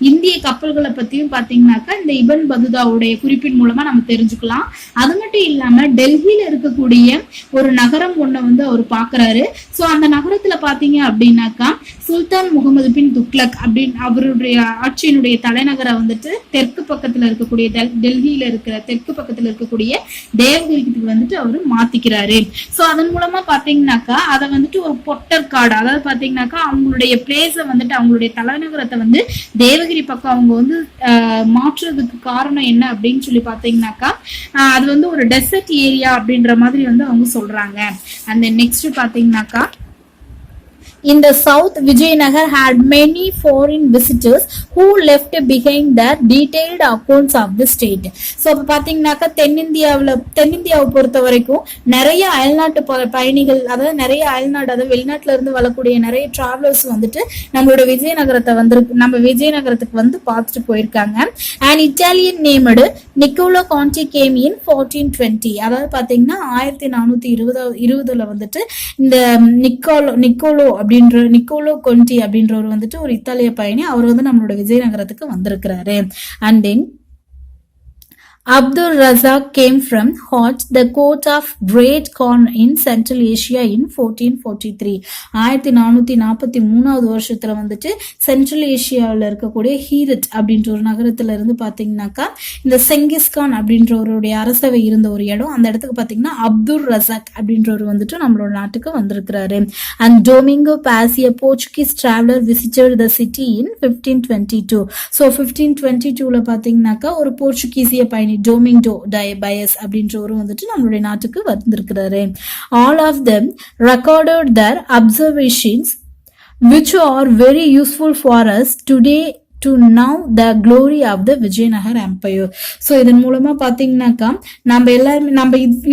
இந்திய கப்பல்களை பத்தியும் பாத்தீங்கன்னாக்கா இந்த இபன் பதுதாவுடைய குறிப்பின் மூலமா நம்ம தெரிஞ்சுக்கலாம். அது மட்டும் இல்லாம டெல்லியில இருக்கக்கூடிய ஒரு நகரம் ஒண்ணு வந்து அவர் பாக்குறாரு. சோ அந்த நகரத்துல பாத்தீங்க அப்படின்னாக்கா சுல்தான் முகமது பின் துக்ளக் அப்படின்னு அவருடைய ஆட்சியினுடைய தலைநகரை வந்துட்டு தெற்கு பக்கத்துல இருக்கக்கூடிய டெல்லியில இருக்கிற தெற்கு பக்கத்துல இருக்கக்கூடிய தேவகிரிக்கு வந்துட்டு அவரு மாத்திக்கிறாரு. சோ அதன் மூலமா பாத்தீங்கன்னாக்கா அதை வந்துட்டு ஒரு பொட்டர் காடு, அதாவது பாத்தீங்கன்னாக்கா அவங்களுடைய பிளேஸ வந்துட்டு அவங்களுடைய தலைநகரத்தை வந்து தேவகிரி பக்கம் அவங்க வந்து மாற்றுறதுக்கு காரணம் என்ன அப்படின்னு சொல்லி பாத்தீங்கன்னாக்கா அது வந்து ஒரு டெசர்ட் ஏரியா அப்படின்ற மாதிரி வந்து அவங்க சொல்றாங்க. அந்த நெக்ஸ்ட் பாத்தீங்கன்னாக்கா in the south, Vijayanagar had many foreign visitors who left behind their detailed accounts of the state. So அப்ப பாத்தீங்கன்னாக்கா தென்னிந்தியாவை பொறுத்த வரைக்கும் நிறைய அயல்நாட்டு பயணிகள், அதாவது நிறைய அயல்நாடு, அதாவது வெளிநாட்டுல இருந்து வரக்கூடிய நிறைய டிராவலர்ஸ் வந்துட்டு நம்மளோட விஜயநகரத்துக்கு வந்து பார்த்துட்டு போயிருக்காங்க. An Italian named Niccolo Conti came in 1420. அதாவது பாத்தீங்கன்னா 1420 வந்துட்டு இந்த நிக்கோலோ கொன்டி அப்படின்றவர் வந்துட்டு ஒரு இத்தாலிய பயணி, அவர் வந்து நம்மளோட விஜயநகரத்துக்கு வந்திருக்கிறாரு. And then Abdul Razak came from Hot, the court of Great Khan in Central Asia in 1443. 1443 வருஷத்துல வந்துட்டு சென்ட்ரல் ஏசியாவில் இருக்கக்கூடிய ஹீரட் அப்படின்ற ஒரு நகரத்துல இருந்து பாத்தீங்கன்னாக்கா இந்த செங்கிஸ்கான் அப்படின்றவருடைய அரசவை இருந்த ஒரு இடம், அந்த இடத்துக்கு பாத்தீங்கன்னா அப்துல் ரசாக் அப்படின்றவர் வந்துட்டு நம்மளோட நாட்டுக்கு வந்திருக்கிறாரு. And Domingo Paz, a Portuguese traveler, visited the city in 1522. So 1522ல பாத்தீங்கன்னாக்கா ஒரு போர்ச்சுகீசிய பயணி டொமிங்கோ பயஸ் அப்படின்றவரு வந்துட்டு நம்மளுடைய நாட்டுக்கு வந்திருக்கிறாரு. All of them recorded their observations which are very useful for us today to know the glory of the Vijayanagar Empire. So இதன் மூலமா பாத்தீங்கன்னாக்கா நம்ம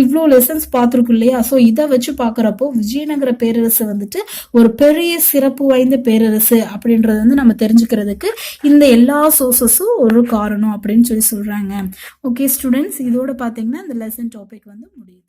இவ்வளோ லெசன்ஸ் பார்த்துருக்கோம் இல்லையா? ஸோ இதை வச்சு பார்க்குறப்போ விஜயநகர பேரரசு வந்துட்டு ஒரு பெரிய சிறப்பு வாய்ந்த பேரரசு அப்படின்றது வந்து நம்ம தெரிஞ்சுக்கிறதுக்கு இந்த எல்லா சோர்சஸும் ஒரு காரணம் அப்படின்னு சொல்லி சொல்றாங்க. ஓகே ஸ்டூடெண்ட்ஸ், இதோட பாத்தீங்கன்னா இந்த லெசன் டாபிக் வந்து முடியுது.